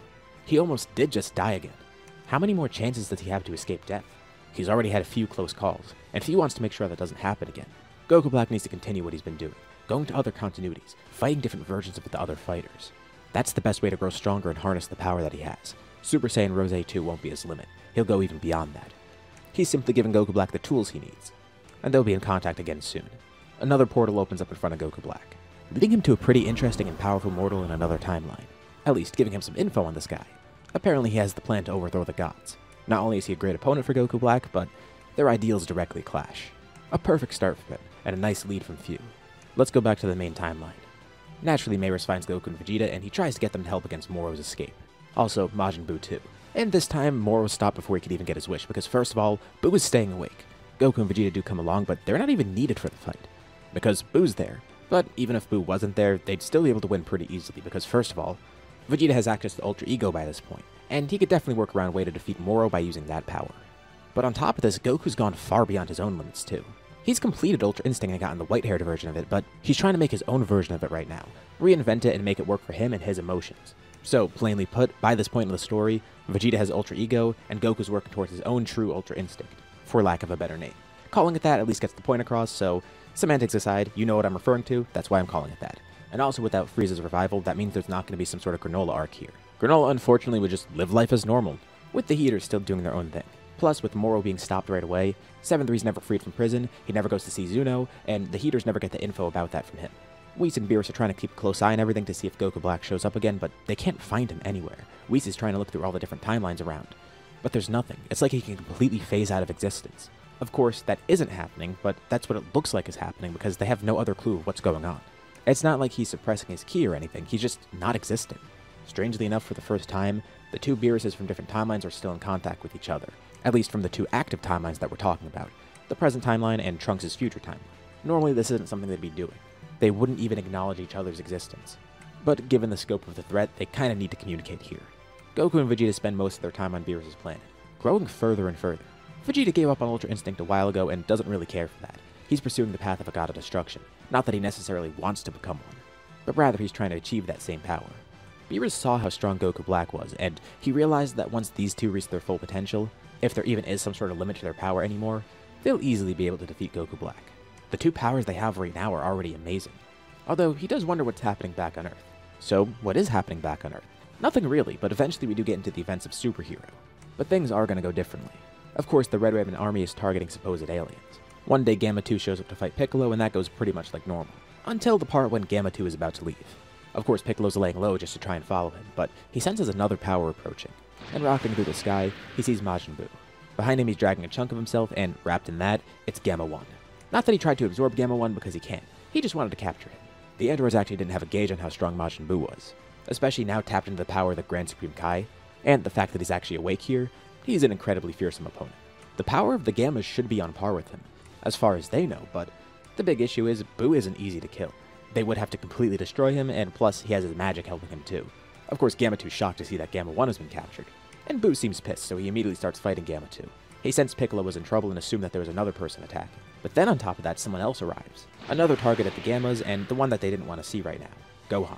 He almost did just die again. How many more chances does he have to escape death? He's already had a few close calls, and Few wants to make sure that doesn't happen again. Goku Black needs to continue what he's been doing, going to other continuities, fighting different versions of the other fighters. That's the best way to grow stronger and harness the power that he has. Super Saiyan Rose 2 won't be his limit. He'll go even beyond that. He's simply giving Goku Black the tools he needs, and they'll be in contact again soon. Another portal opens up in front of Goku Black, leading him to a pretty interesting and powerful mortal in another timeline. At least giving him some info on this guy. Apparently he has the plan to overthrow the gods. Not only is he a great opponent for Goku Black, but their ideals directly clash. A perfect start for him, and a nice lead from Few. Let's go back to the main timeline. Naturally, Mayris finds Goku and Vegeta, and he tries to get them to help against Moro's escape. Also, Majin Buu too. And this time, Moro stopped before he could even get his wish, because first of all, Buu is staying awake. Goku and Vegeta do come along, but they're not even needed for the fight. Because Buu's there. But even if Buu wasn't there, they'd still be able to win pretty easily, because first of all, Vegeta has access to Ultra Ego by this point, and he could definitely work around a way to defeat Moro by using that power. But on top of this, Goku's gone far beyond his own limits too. He's completed Ultra Instinct and gotten the white-haired version of it, but he's trying to make his own version of it right now, reinvent it and make it work for him and his emotions. So, plainly put, by this point in the story, Vegeta has Ultra Ego, and Goku's working towards his own true Ultra Instinct, for lack of a better name. Calling it that at least gets the point across, so semantics aside, you know what I'm referring to, that's why I'm calling it that. And also without Frieza's revival, that means there's not going to be some sort of Granola arc here. Granola unfortunately would just live life as normal, with the Heaters still doing their own thing. Plus, with Moro being stopped right away, 7-3's never freed from prison, he never goes to see Zuno, and the Heaters never get the info about that from him. Whis and Beerus are trying to keep a close eye on everything to see if Goku Black shows up again, but they can't find him anywhere. Whis is trying to look through all the different timelines around. But there's nothing. It's like he can completely phase out of existence. Of course, that isn't happening, but that's what it looks like is happening because they have no other clue of what's going on. It's not like he's suppressing his ki or anything, he's just not existing. Strangely enough, for the first time, the two Beeruses from different timelines are still in contact with each other. At least from the two active timelines that we're talking about, the present timeline and Trunks' future timeline. Normally this isn't something they'd be doing. They wouldn't even acknowledge each other's existence. But given the scope of the threat, they kind of need to communicate here. Goku and Vegeta spend most of their time on Beerus' planet, growing further and further. Vegeta gave up on Ultra Instinct a while ago and doesn't really care for that. He's pursuing the path of a god of destruction, not that he necessarily wants to become one, but rather he's trying to achieve that same power. Beerus saw how strong Goku Black was, and he realized that once these two reach their full potential, if there even is some sort of limit to their power anymore, they'll easily be able to defeat Goku Black. The two powers they have right now are already amazing. Although he does wonder what's happening back on Earth. So, what is happening back on Earth? Nothing really, but eventually we do get into the events of Superhero. But things are going to go differently. Of course, the Red Ribbon Army is targeting supposed aliens. One day Gamma 2 shows up to fight Piccolo, and that goes pretty much like normal. Until the part when Gamma 2 is about to leave. Of course, Piccolo's laying low just to try and follow him, but he senses another power approaching. And rocketing through the sky, he sees Majin Buu. Behind him he's dragging a chunk of himself, and wrapped in that, it's Gamma 1. Not that he tried to absorb Gamma 1 because he can't, he just wanted to capture him. The androids actually didn't have a gauge on how strong Majin Buu was, especially now tapped into the power of the Grand Supreme Kai, and the fact that he's actually awake here, he's an incredibly fearsome opponent. The power of the Gammas should be on par with him, as far as they know, but the big issue is Buu isn't easy to kill. They would have to completely destroy him, and plus he has his magic helping him too. Of course, Gamma 2's shocked to see that Gamma 1 has been captured, and Buu seems pissed, so he immediately starts fighting Gamma 2. He sensed Piccolo was in trouble and assumed that there was another person attacking. But then on top of that, someone else arrives. Another target at the Gammas, and the one that they didn't want to see right now, Gohan.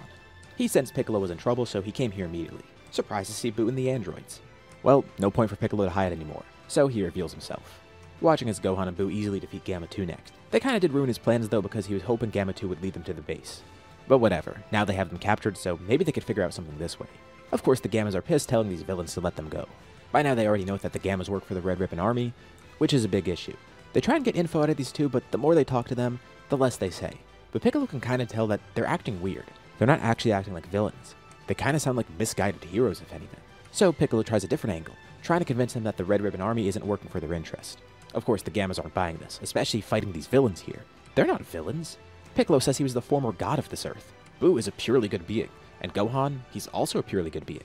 He sensed Piccolo was in trouble, so he came here immediately, surprised to see Buu and the androids. Well, no point for Piccolo to hide anymore, so he reveals himself. Watching as Gohan and Buu easily defeat Gamma 2 next. They kinda did ruin his plans though because he was hoping Gamma 2 would lead them to the base. But whatever, now they have them captured, so maybe they could figure out something this way. Of course, the Gammas are pissed, telling these villains to let them go. By now they already know that the Gammas work for the Red Ribbon Army, which is a big issue. They try and get info out of these two, but the more they talk to them, the less they say. But Piccolo can kind of tell that they're acting weird. They're not actually acting like villains. They kind of sound like misguided heroes, if anything. So Piccolo tries a different angle, trying to convince them that the Red Ribbon Army isn't working for their interest. Of course, the Gammas aren't buying this, especially fighting these villains here. They're not villains. Piccolo says he was the former god of this earth. Buu is a purely good being, and Gohan, he's also a purely good being.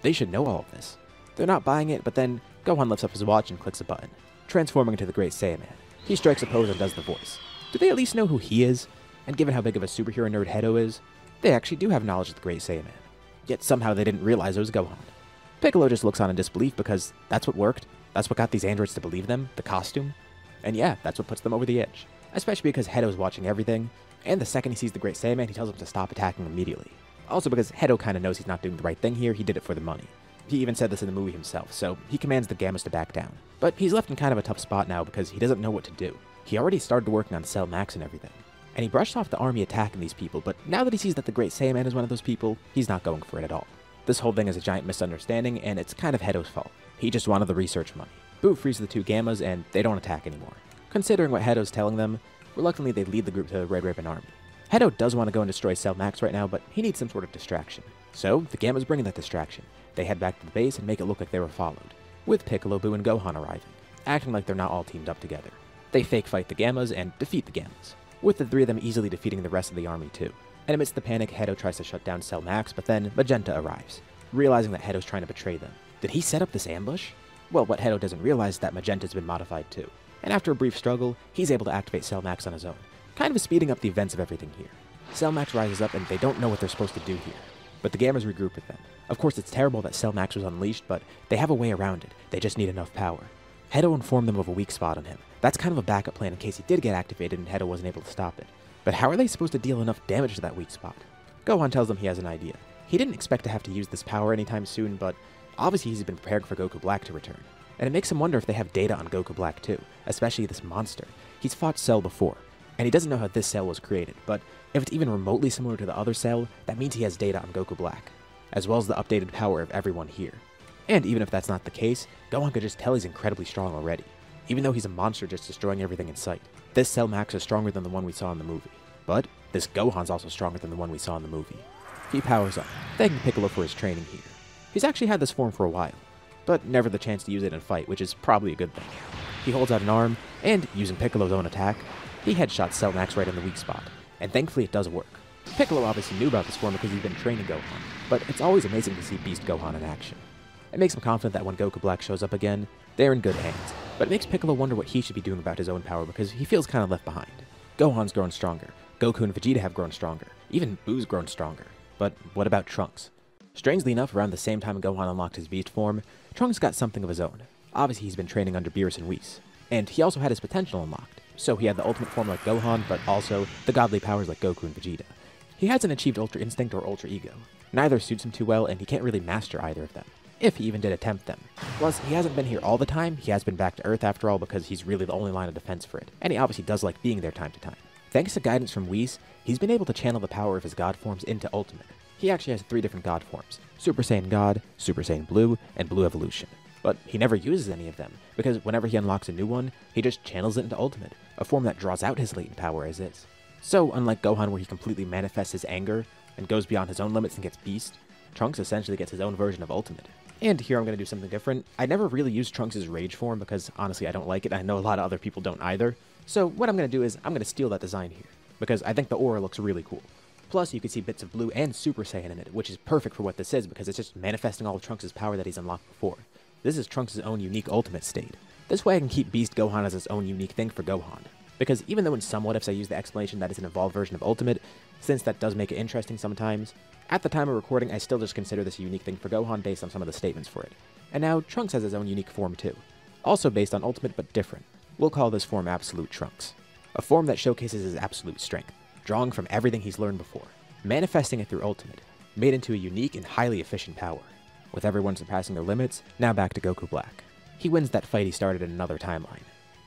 They should know all of this. They're not buying it, but then Gohan lifts up his watch and clicks a button, transforming into the Great Saiyan Man. He strikes a pose and does the voice. Do they at least know who he is? And given how big of a superhero nerd Hedo is, they actually do have knowledge of the Great Saiyan Man. Yet somehow they didn't realize it was Gohan. Piccolo just looks on in disbelief because that's what worked. That's what got these androids to believe them, the costume. And yeah, that's what puts them over the edge. Especially because Hedo's watching everything, and the second he sees the Great Saiyan Man, he tells him to stop attacking immediately. Also because Hedo kind of knows he's not doing the right thing here, he did it for the money. He even said this in the movie himself, so he commands the Gammas to back down. But he's left in kind of a tough spot now because he doesn't know what to do. He already started working on Cell Max and everything. And he brushed off the army attacking these people, but now that he sees that the Great Saiyan Man is one of those people, he's not going for it at all. This whole thing is a giant misunderstanding, and it's kind of Hedo's fault. He just wanted the research money. Buu frees the two Gammas, and they don't attack anymore. Considering what Hedo's telling them, reluctantly they lead the group to the Red Ribbon Army. Hedo does want to go and destroy Cell Max right now, but he needs some sort of distraction. So, the Gammas bring that distraction. They head back to the base and make it look like they were followed, with Piccolo, Buu, and Gohan arriving, acting like they're not all teamed up together. They fake fight the Gammas and defeat the Gammas, with the three of them easily defeating the rest of the army too. And amidst the panic, Hedo tries to shut down Cell Max, but then Magenta arrives, realizing that Hedo's trying to betray them. Did he set up this ambush? Well, what Hedo doesn't realize is that Magenta's been modified too. And after a brief struggle, he's able to activate Cell Max on his own, kind of speeding up the events of everything here. Cell Max rises up and they don't know what they're supposed to do here, but the Gammas regroup with them. Of course, it's terrible that Cell Max was unleashed, but they have a way around it. They just need enough power. Hedo informed them of a weak spot on him. That's kind of a backup plan in case he did get activated and Hedo wasn't able to stop it. But how are they supposed to deal enough damage to that weak spot? Gohan tells them he has an idea. He didn't expect to have to use this power anytime soon, but obviously he's been prepared for Goku Black to return. And it makes him wonder if they have data on Goku Black too, especially this monster. He's fought Cell before, and he doesn't know how this cell was created, but if it's even remotely similar to the other cell, that means he has data on Goku Black, as well as the updated power of everyone here. And even if that's not the case, Gohan could just tell he's incredibly strong already, even though he's a monster just destroying everything in sight. This Cell Max is stronger than the one we saw in the movie, but this Gohan's also stronger than the one we saw in the movie. He powers up, thanking Piccolo for his training here. He's actually had this form for a while, but never the chance to use it in fight, which is probably a good thing. He holds out an arm, and, using Piccolo's own attack, he headshots Cell Max right in the weak spot, and thankfully it does work. Piccolo obviously knew about this form because he's been training Gohan, but it's always amazing to see Beast Gohan in action. It makes him confident that when Goku Black shows up again, they're in good hands, but it makes Piccolo wonder what he should be doing about his own power because he feels kind of left behind. Gohan's grown stronger, Goku and Vegeta have grown stronger, even Buu's grown stronger, but what about Trunks? Strangely enough, around the same time Gohan unlocked his Beast form, Trunks got something of his own. Obviously he's been training under Beerus and Whis, and he also had his potential unlocked, so he had the ultimate form like Gohan, but also the godly powers like Goku and Vegeta. He hasn't achieved Ultra Instinct or Ultra Ego. Neither suits him too well, and he can't really master either of them, if he even did attempt them. Plus, he hasn't been here all the time, he has been back to Earth after all because he's really the only line of defense for it, and he obviously does like being there time to time. Thanks to guidance from Whis, he's been able to channel the power of his god forms into Ultimate. He actually has 3 different god forms, Super Saiyan God, Super Saiyan Blue, and Blue Evolution. But he never uses any of them, because whenever he unlocks a new one, he just channels it into Ultimate, a form that draws out his latent power as is. So, unlike Gohan where he completely manifests his anger, and goes beyond his own limits and gets Beast, Trunks essentially gets his own version of Ultimate. And here I'm going to do something different. I never really used Trunks' Rage form because honestly I don't like it, and I know a lot of other people don't either. So what I'm going to do is I'm going to steal that design here, because I think the aura looks really cool. Plus, you can see bits of Blue and Super Saiyan in it, which is perfect for what this is because it's just manifesting all of Trunks' power that he's unlocked before. This is Trunks' own unique Ultimate state. This way I can keep Beast Gohan as his own unique thing for Gohan. Because even though in some what-ifs I use the explanation that it's an evolved version of Ultimate, since that does make it interesting sometimes, at the time of recording I still just consider this a unique thing for Gohan based on some of the statements for it. And now Trunks has his own unique form too. Also based on Ultimate but different. We'll call this form Absolute Trunks. A form that showcases his absolute strength, drawing from everything he's learned before, manifesting it through Ultimate, made into a unique and highly efficient power. With everyone surpassing their limits, now back to Goku Black. He wins that fight he started in another timeline.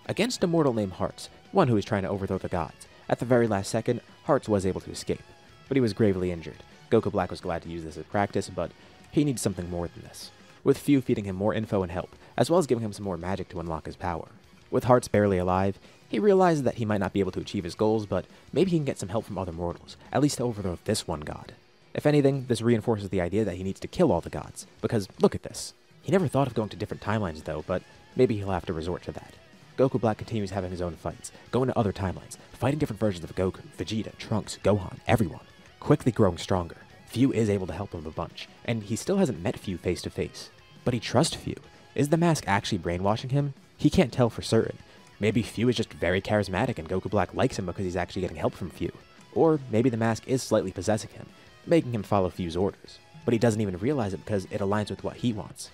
Against a mortal named Hearts, one who was trying to overthrow the gods. At the very last second, Hearts was able to escape, but he was gravely injured. Goku Black was glad to use this as practice, but He needs something more than this, with Fu feeding him more info and help, as well as giving him some more magic to unlock his power. With Hearts barely alive, he realizes that he might not be able to achieve his goals, but maybe he can get some help from other mortals, at least to overthrow this one god. If anything, this reinforces the idea that he needs to kill all the gods, because look at this. He never thought of going to different timelines though, but maybe he'll have to resort to that. Goku Black continues having his own fights, going to other timelines, fighting different versions of Goku, Vegeta, Trunks, Gohan, everyone, quickly growing stronger. Fu is able to help him a bunch, and he still hasn't met Fu face to face. But he trusts Fu. Is the mask actually brainwashing him? He can't tell for certain. Maybe Fu is just very charismatic and Goku Black likes him because he's actually getting help from Fu. Or maybe the mask is slightly possessing him, making him follow Fu's orders. But he doesn't even realize it because it aligns with what he wants.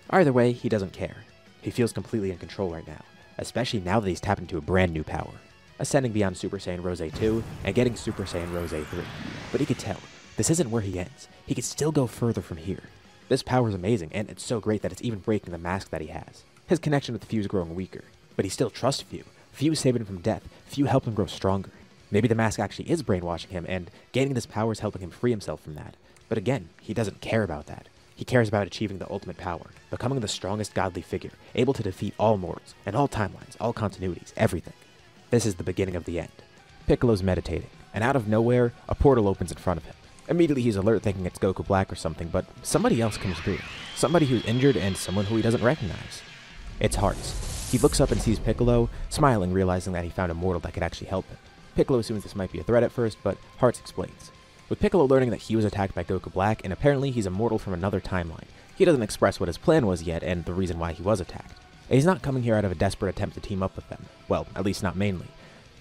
Either way, he doesn't care. He feels completely in control right now, especially now that he's tapped into a brand new power, ascending beyond Super Saiyan Rose 2 and getting Super Saiyan Rose 3. But he could tell, this isn't where he ends. He could still go further from here. This power is amazing, and it's so great that it's even breaking the mask that he has. His connection with Fu is growing weaker, but he still trusts Fu. Fu saved him from death. Fu helped him grow stronger. Maybe the mask actually is brainwashing him, and gaining this power is helping him free himself from that. But again, he doesn't care about that. He cares about achieving the ultimate power, becoming the strongest godly figure, able to defeat all mortals, and all timelines, all continuities, everything. This is the beginning of the end. Piccolo's meditating, and out of nowhere, a portal opens in front of him. Immediately he's alert thinking it's Goku Black or something, but somebody else comes through. Somebody who's injured and someone who he doesn't recognize. It's Hearts. He looks up and sees Piccolo, smiling, realizing that he found a mortal that could actually help him. Piccolo assumes this might be a threat at first, but Hearts explains. With Piccolo learning that he was attacked by Goku Black, and apparently he's a mortal from another timeline, he doesn't express what his plan was yet and the reason why he was attacked. And he's not coming here out of a desperate attempt to team up with them. Well, at least not mainly.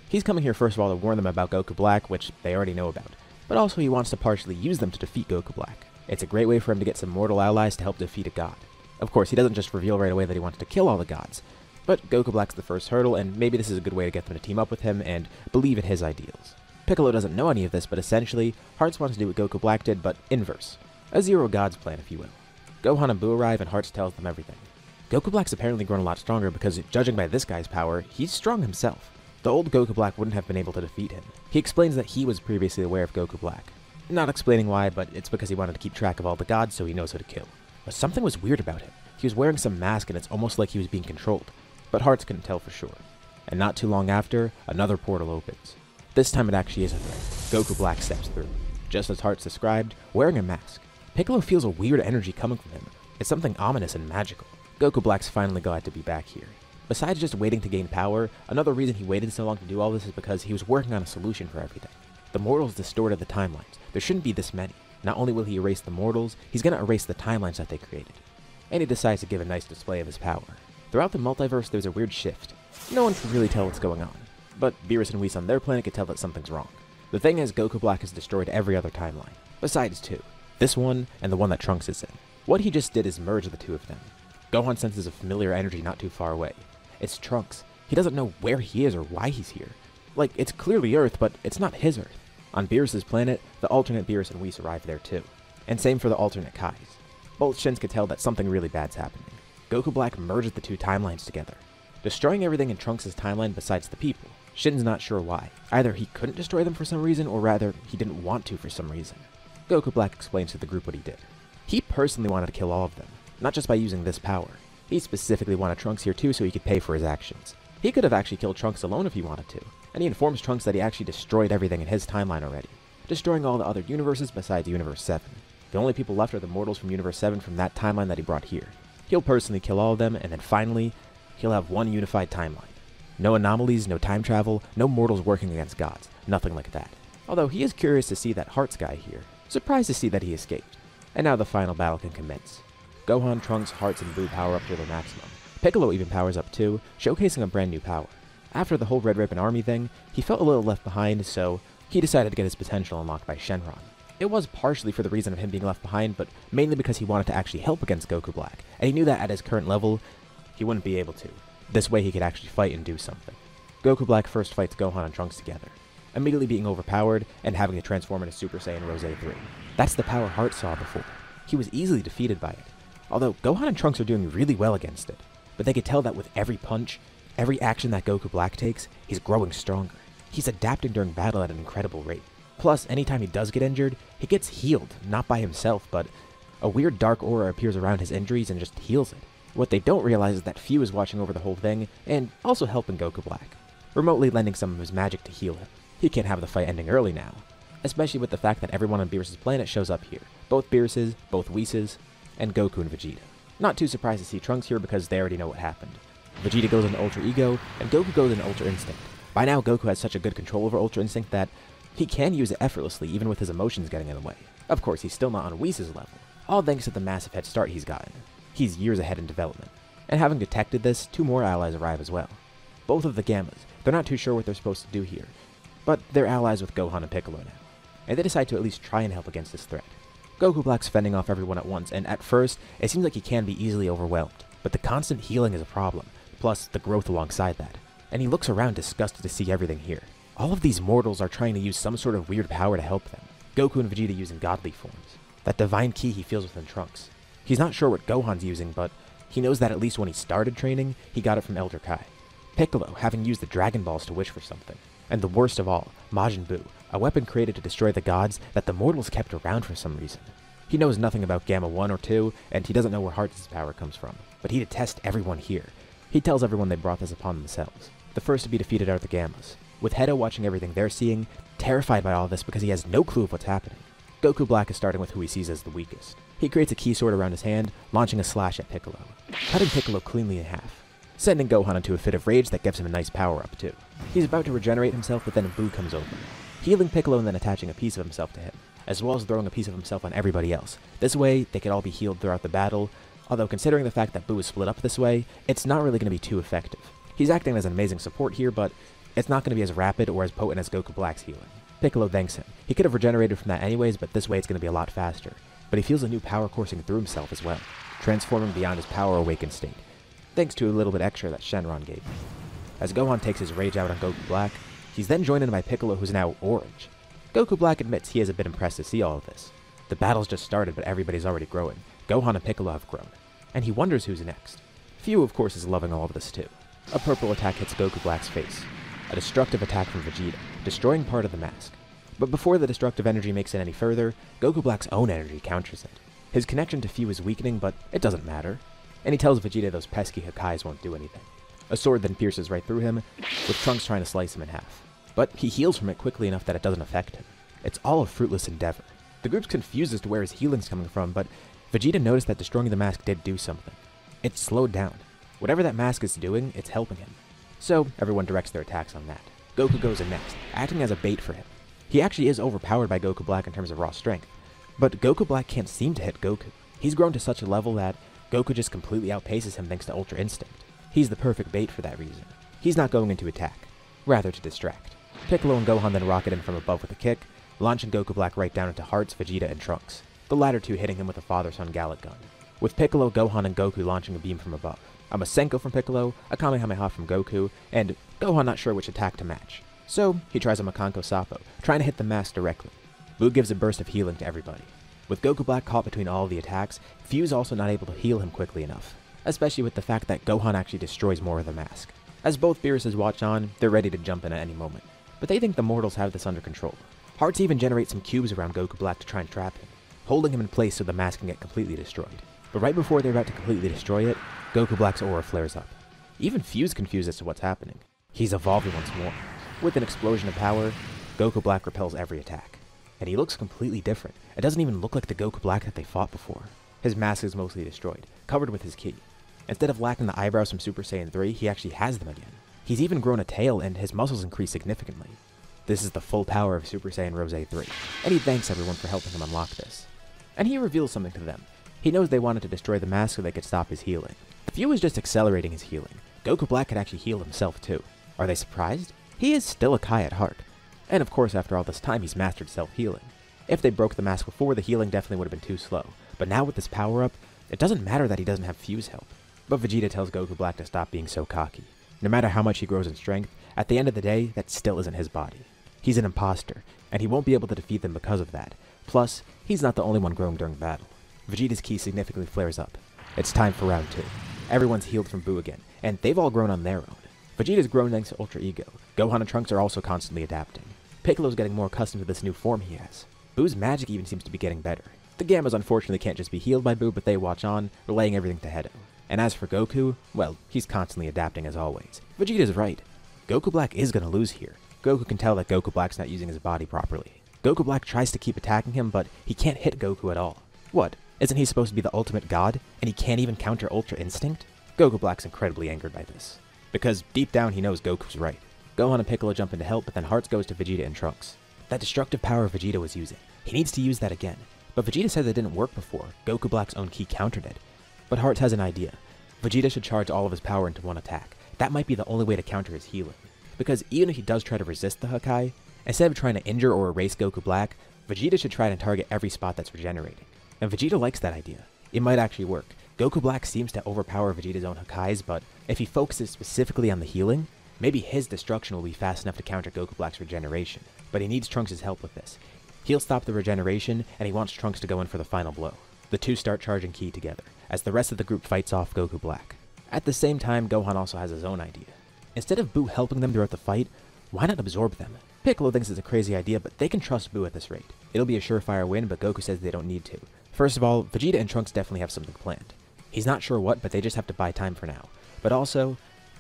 He's coming here first of all to warn them about Goku Black, which they already know about, but also he wants to partially use them to defeat Goku Black. It's a great way for him to get some mortal allies to help defeat a god. Of course, he doesn't just reveal right away that he wants to kill all the gods, but Goku Black's the first hurdle, and maybe this is a good way to get them to team up with him and believe in his ideals. Piccolo doesn't know any of this, but essentially, Hearts wants to do what Goku Black did, but inverse. A zero gods plan, if you will. Gohan and Buu arrive, and Hearts tells them everything. Goku Black's apparently grown a lot stronger because, judging by this guy's power, he's strong himself. The old Goku Black wouldn't have been able to defeat him. He explains that he was previously aware of Goku Black. Not explaining why, but it's because he wanted to keep track of all the gods so he knows who to kill. But something was weird about him. He was wearing some mask and it's almost like he was being controlled. But Hearts couldn't tell for sure. And not too long after, another portal opens. This time it actually is a threat. Goku Black steps through, just as Hearts described, wearing a mask. Piccolo feels a weird energy coming from him. It's something ominous and magical. Goku Black's finally glad to be back here. Besides just waiting to gain power, another reason he waited so long to do all this is because he was working on a solution for everything. The mortals distorted the timelines. There shouldn't be this many. Not only will he erase the mortals, he's going to erase the timelines that they created. And he decides to give a nice display of his power. Throughout the multiverse, there's a weird shift. No one can really tell what's going on, but Beerus and Whis on their planet can tell that something's wrong. The thing is, Goku Black has destroyed every other timeline, besides two. This one, and the one that Trunks is in. What he just did is merge the two of them. Gohan senses a familiar energy not too far away. It's Trunks. He doesn't know where he is or why he's here. Like, it's clearly Earth, but it's not his Earth. On Beerus' planet, the alternate Beerus and Whis arrive there too. And same for the alternate Kais. Both Shins could tell that something really bad's happening. Goku Black merged the two timelines together, destroying everything in Trunks' timeline besides the people. Shin's not sure why. Either he couldn't destroy them for some reason, or rather, he didn't want to for some reason. Goku Black explains to the group what he did. He personally wanted to kill all of them, not just by using this power. He specifically wanted Trunks here too so he could pay for his actions. He could have actually killed Trunks alone if he wanted to, and he informs Trunks that he actually destroyed everything in his timeline already, destroying all the other universes besides Universe 7. The only people left are the mortals from Universe 7 from that timeline that he brought here. He'll personally kill all of them, and then finally, he'll have one unified timeline. No anomalies, no time travel, no mortals working against gods, nothing like that. Although he is curious to see that Hearts guy here, surprised to see that he escaped. And now the final battle can commence. Gohan, Trunks, Hearts, and Buu power up to their maximum. Piccolo even powers up too, showcasing a brand new power. After the whole Red Ribbon Army thing, he felt a little left behind, so he decided to get his potential unlocked by Shenron. It was partially for the reason of him being left behind, but mainly because he wanted to actually help against Goku Black, and he knew that at his current level, he wouldn't be able to. This way he could actually fight and do something. Goku Black first fights Gohan and Trunks together, immediately being overpowered and having to transform into Super Saiyan Rose 3. That's the power Heart saw before. He was easily defeated by it, although Gohan and Trunks are doing really well against it. But they could tell that with every punch, every action that Goku Black takes, he's growing stronger. He's adapting during battle at an incredible rate. Plus, anytime he does get injured, he gets healed, not by himself, but A weird dark aura appears around his injuries and just heals it. What they don't realize is that Fu is watching over the whole thing and also helping Goku Black, remotely lending some of his magic to heal him. He can't have the fight ending early now, especially with the fact that everyone on Beerus' planet shows up here. Both Beerus's, both Whis', and Goku and Vegeta. Not too surprised to see Trunks here because they already know what happened. Vegeta goes into Ultra Ego, and Goku goes into Ultra Instinct. By now, Goku has such a good control over Ultra Instinct that he can use it effortlessly even with his emotions getting in the way. Of course, he's still not on Whis' level, all thanks to the massive head start he's gotten. He's years ahead in development. And having detected this, 2 more allies arrive as well. Both of the Gammas. They're not too sure what they're supposed to do here, but they're allies with Gohan and Piccolo now, and they decide to at least try and help against this threat. Goku Black's fending off everyone at once, and at first, it seems like he can be easily overwhelmed, but the constant healing is a problem, plus the growth alongside that. And he looks around disgusted to see everything here. All of these mortals are trying to use some sort of weird power to help them. Goku and Vegeta using godly forms. That divine ki he feels within Trunks. He's not sure what Gohan's using, but he knows that at least when he started training, he got it from Elder Kai. Piccolo having used the Dragon Balls to wish for something. And the worst of all, Majin Buu, a weapon created to destroy the gods that the mortals kept around for some reason. He knows nothing about Gamma 1 or 2, and he doesn't know where Heart's power comes from, but he detests everyone here. He tells everyone they brought this upon themselves. The first to be defeated are the Gammas, with Hedo watching everything they're seeing, terrified by all this because he has no clue of what's happening. Goku Black is starting with who he sees as the weakest. He creates a key sword around his hand, launching a slash at Piccolo, cutting Piccolo cleanly in half, sending Gohan into a fit of rage that gives him a nice power-up too. He's about to regenerate himself, but then Buu comes over, healing Piccolo and then attaching a piece of himself to him, as well as throwing a piece of himself on everybody else. This way, they could all be healed throughout the battle, although considering the fact that Buu is split up this way, it's not really going to be too effective. He's acting as an amazing support here, but it's not going to be as rapid or as potent as Goku Black's healing. Piccolo thanks him. He could have regenerated from that anyways, but this way it's going to be a lot faster. But he feels a new power coursing through himself as well, transforming beyond his power awakened state, thanks to a little bit extra that Shenron gave him. As Gohan takes his rage out on Goku Black, he's then joined in by Piccolo, who's now orange. Goku Black admits he is a bit impressed to see all of this. The battle's just started, but everybody's already growing. Gohan and Piccolo have grown, and he wonders who's next. Fu, of course, is loving all of this too. A purple attack hits Goku Black's face, a destructive attack from Vegeta, destroying part of the mask. But before the destructive energy makes it any further, Goku Black's own energy counters it. His connection to Fu is weakening, but it doesn't matter, and he tells Vegeta those pesky Hakkais won't do anything. A sword then pierces right through him, with Trunks trying to slice him in half. But he heals from it quickly enough that it doesn't affect him. It's all a fruitless endeavor. The group's confused as to where his healing's coming from, but Vegeta noticed that destroying the mask did do something. It slowed down. Whatever that mask is doing, it's helping him. So everyone directs their attacks on that. Goku goes in next, acting as a bait for him. He actually is overpowered by Goku Black in terms of raw strength, but Goku Black can't seem to hit Goku. He's grown to such a level that Goku just completely outpaces him thanks to Ultra Instinct. He's the perfect bait for that reason. He's not going in to attack, rather to distract. Piccolo and Gohan then rocket in from above with a kick, launching Goku Black right down into Hearts, Vegeta, and Trunks, the latter two hitting him with a father-son Gallic gun. With Piccolo, Gohan, and Goku launching a beam from above. A Masenko from Piccolo, a Kamehameha from Goku, and Gohan not sure which attack to match. So, he tries a Makanko Sappo, trying to hit the mask directly. Buu gives a burst of healing to everybody. With Goku Black caught between all of the attacks, Fu's also not able to heal him quickly enough, especially with the fact that Gohan actually destroys more of the mask. As both Beerus's watch on, they're ready to jump in at any moment, but they think the mortals have this under control. Hearts even generate some cubes around Goku Black to try and trap him, holding him in place so the mask can get completely destroyed. But right before they're about to completely destroy it, Goku Black's aura flares up. Even Fu's confused as to what's happening. He's evolving once more. With an explosion of power, Goku Black repels every attack. And he looks completely different. It doesn't even look like the Goku Black that they fought before. His mask is mostly destroyed, covered with his ki. Instead of lacking the eyebrows from Super Saiyan 3, he actually has them again. He's even grown a tail and his muscles increase significantly. This is the full power of Super Saiyan Rose 3, and he thanks everyone for helping him unlock this. And he reveals something to them. He knows they wanted to destroy the mask so they could stop his healing. Fu is just accelerating his healing. Goku Black could actually heal himself too. Are they surprised? He is still a Kai at heart. And of course, after all this time, he's mastered self-healing. If they broke the mask before, the healing definitely would have been too slow. But now with this power-up, it doesn't matter that he doesn't have Fu's help. But Vegeta tells Goku Black to stop being so cocky. No matter how much he grows in strength, at the end of the day, that still isn't his body. He's an imposter, and he won't be able to defeat them because of that. Plus, he's not the only one growing during battle. Vegeta's ki significantly flares up. It's time for round 2. Everyone's healed from Buu again, and they've all grown on their own. Vegeta's grown thanks to Ultra Ego. Gohan and Trunks are also constantly adapting. Piccolo's getting more accustomed to this new form he has. Buu's magic even seems to be getting better. The Gammas unfortunately can't just be healed by Buu, but they watch on, relaying everything to Hedo. And as for Goku, well, he's constantly adapting as always. Vegeta's right. Goku Black is gonna lose here. Goku can tell that Goku Black's not using his body properly. Goku Black tries to keep attacking him, but he can't hit Goku at all. What? Isn't he supposed to be the ultimate god, and he can't even counter Ultra Instinct? Goku Black's incredibly angered by this. Because deep down he knows Goku's right. Gohan and Piccolo jump in to help, but then Hearts goes to Vegeta and Trunks. That destructive power Vegeta was using, he needs to use that again. But Vegeta said that didn't work before. Goku Black's own ki countered it. But Hearts has an idea. Vegeta should charge all of his power into one attack. That might be the only way to counter his healing. Because even if he does try to resist the Hakai, instead of trying to injure or erase Goku Black, Vegeta should try to target every spot that's regenerating. And Vegeta likes that idea. It might actually work. Goku Black seems to overpower Vegeta's own Hakais, but if he focuses specifically on the healing, maybe his destruction will be fast enough to counter Goku Black's regeneration. But he needs Trunks' help with this. He'll stop the regeneration, and he wants Trunks to go in for the final blow. The two start charging ki together, as the rest of the group fights off Goku Black. At the same time, Gohan also has his own idea. Instead of Buu helping them throughout the fight, why not absorb them? Piccolo thinks it's a crazy idea, but they can trust Buu at this rate. It'll be a surefire win, but Goku says they don't need to. First of all, Vegeta and Trunks definitely have something planned. He's not sure what, but they just have to buy time for now. But also,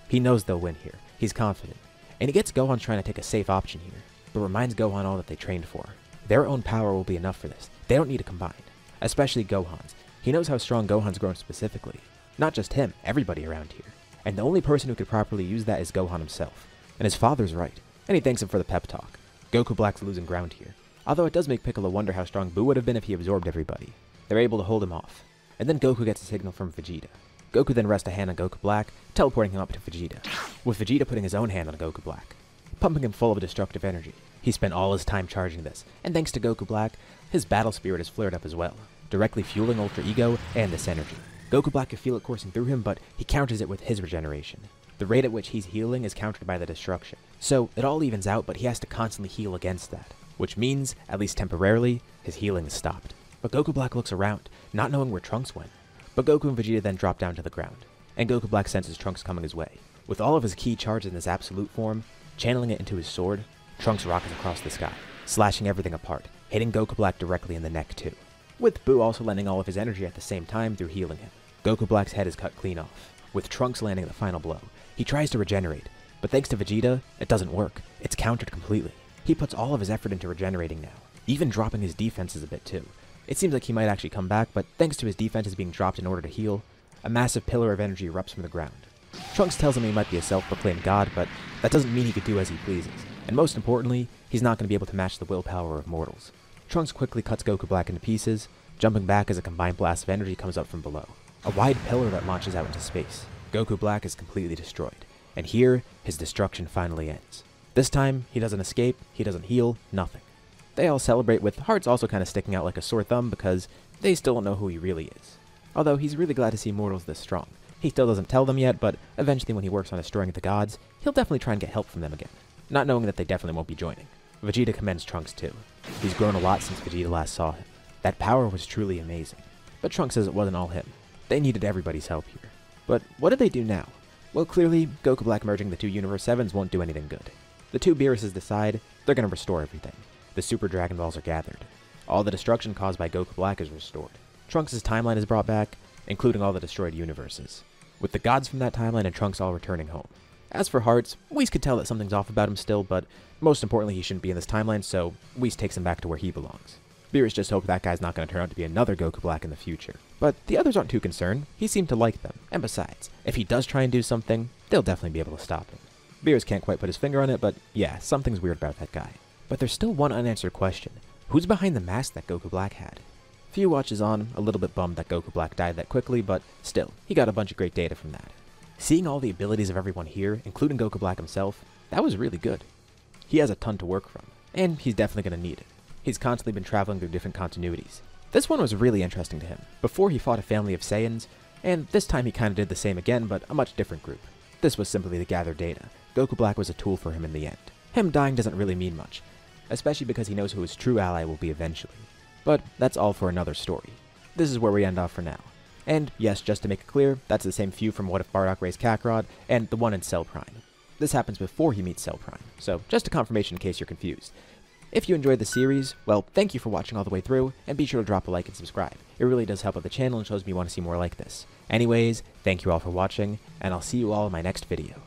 he knows they'll win here. He's confident. And he gets Gohan trying to take a safe option here, but reminds Gohan all that they trained for. Their own power will be enough for this. They don't need to combine. Especially Gohan's. He knows how strong Gohan's grown specifically. Not just him, everybody around here. And the only person who could properly use that is Gohan himself. And his father's right. And he thanks him for the pep talk. Goku Black's losing ground here. Although it does make Piccolo wonder how strong Buu would have been if he absorbed everybody. They're able to hold him off. And then Goku gets a signal from Vegeta. Goku then rests a hand on Goku Black, teleporting him up to Vegeta, with Vegeta putting his own hand on Goku Black, pumping him full of destructive energy. He spent all his time charging this, and thanks to Goku Black, his battle spirit is flared up as well, directly fueling Ultra Ego and this energy. Goku Black can feel it coursing through him, but he counters it with his regeneration. The rate at which he's healing is countered by the destruction. So it all evens out, but he has to constantly heal against that, which means, at least temporarily, his healing is stopped. But Goku Black looks around, not knowing where Trunks went. But Goku and Vegeta then drop down to the ground, and Goku Black senses Trunks coming his way. With all of his ki charged in this absolute form, channeling it into his sword, Trunks rockets across the sky, slashing everything apart, hitting Goku Black directly in the neck too. With Buu also lending all of his energy at the same time through healing him. Goku Black's head is cut clean off, with Trunks landing the final blow. He tries to regenerate, but thanks to Vegeta, it doesn't work. It's countered completely. He puts all of his effort into regenerating now, even dropping his defenses a bit too. It seems like he might actually come back, but thanks to his defenses being dropped in order to heal, a massive pillar of energy erupts from the ground. Trunks tells him he might be a self-proclaimed god, but that doesn't mean he could do as he pleases. And most importantly, he's not going to be able to match the willpower of mortals. Trunks quickly cuts Goku Black into pieces, jumping back as a combined blast of energy comes up from below. A wide pillar that launches out into space. Goku Black is completely destroyed. And here, his destruction finally ends. This time, he doesn't escape, he doesn't heal, nothing. They all celebrate, with Hearts also kind of sticking out like a sore thumb because they still don't know who he really is. Although he's really glad to see mortals this strong. He still doesn't tell them yet, but eventually when he works on destroying the gods, he'll definitely try and get help from them again, not knowing that they definitely won't be joining. Vegeta commends Trunks too. He's grown a lot since Vegeta last saw him. That power was truly amazing. But Trunks says it wasn't all him. They needed everybody's help here. But what do they do now? Well, clearly, Goku Black merging the two Universe 7s won't do anything good. The two Beerus's decide they're going to restore everything. The Super Dragon Balls are gathered. All the destruction caused by Goku Black is restored. Trunks' timeline is brought back, including all the destroyed universes, with the gods from that timeline and Trunks all returning home. As for Hearts, Whis could tell that something's off about him still, but most importantly he shouldn't be in this timeline, so Whis takes him back to where he belongs. Beerus just hopes that guy's not going to turn out to be another Goku Black in the future. But the others aren't too concerned, he seemed to like them, and besides, if he does try and do something, they'll definitely be able to stop him. Beerus can't quite put his finger on it, but yeah, something's weird about that guy. But there's still one unanswered question. Who's behind the mask that Goku Black had? Few watches on, a little bit bummed that Goku Black died that quickly, but still, he got a bunch of great data from that. Seeing all the abilities of everyone here, including Goku Black himself, that was really good. He has a ton to work from, and he's definitely going to need it. He's constantly been traveling through different continuities. This one was really interesting to him. Before he fought a family of Saiyans, and this time he kinda did the same again, but a much different group. This was simply to gather data. Goku Black was a tool for him in the end. Him dying doesn't really mean much, especially because he knows who his true ally will be eventually. But that's all for another story. This is where we end off for now. And yes, just to make it clear, that's the same few from What If Bardock Raised Kakarot, and the one in Cell Prime. This happens before he meets Cell Prime, so just a confirmation in case you're confused. If you enjoyed the series, well, thank you for watching all the way through, and be sure to drop a like and subscribe. It really does help out the channel and shows me you want to see more like this. Anyways, thank you all for watching, and I'll see you all in my next video.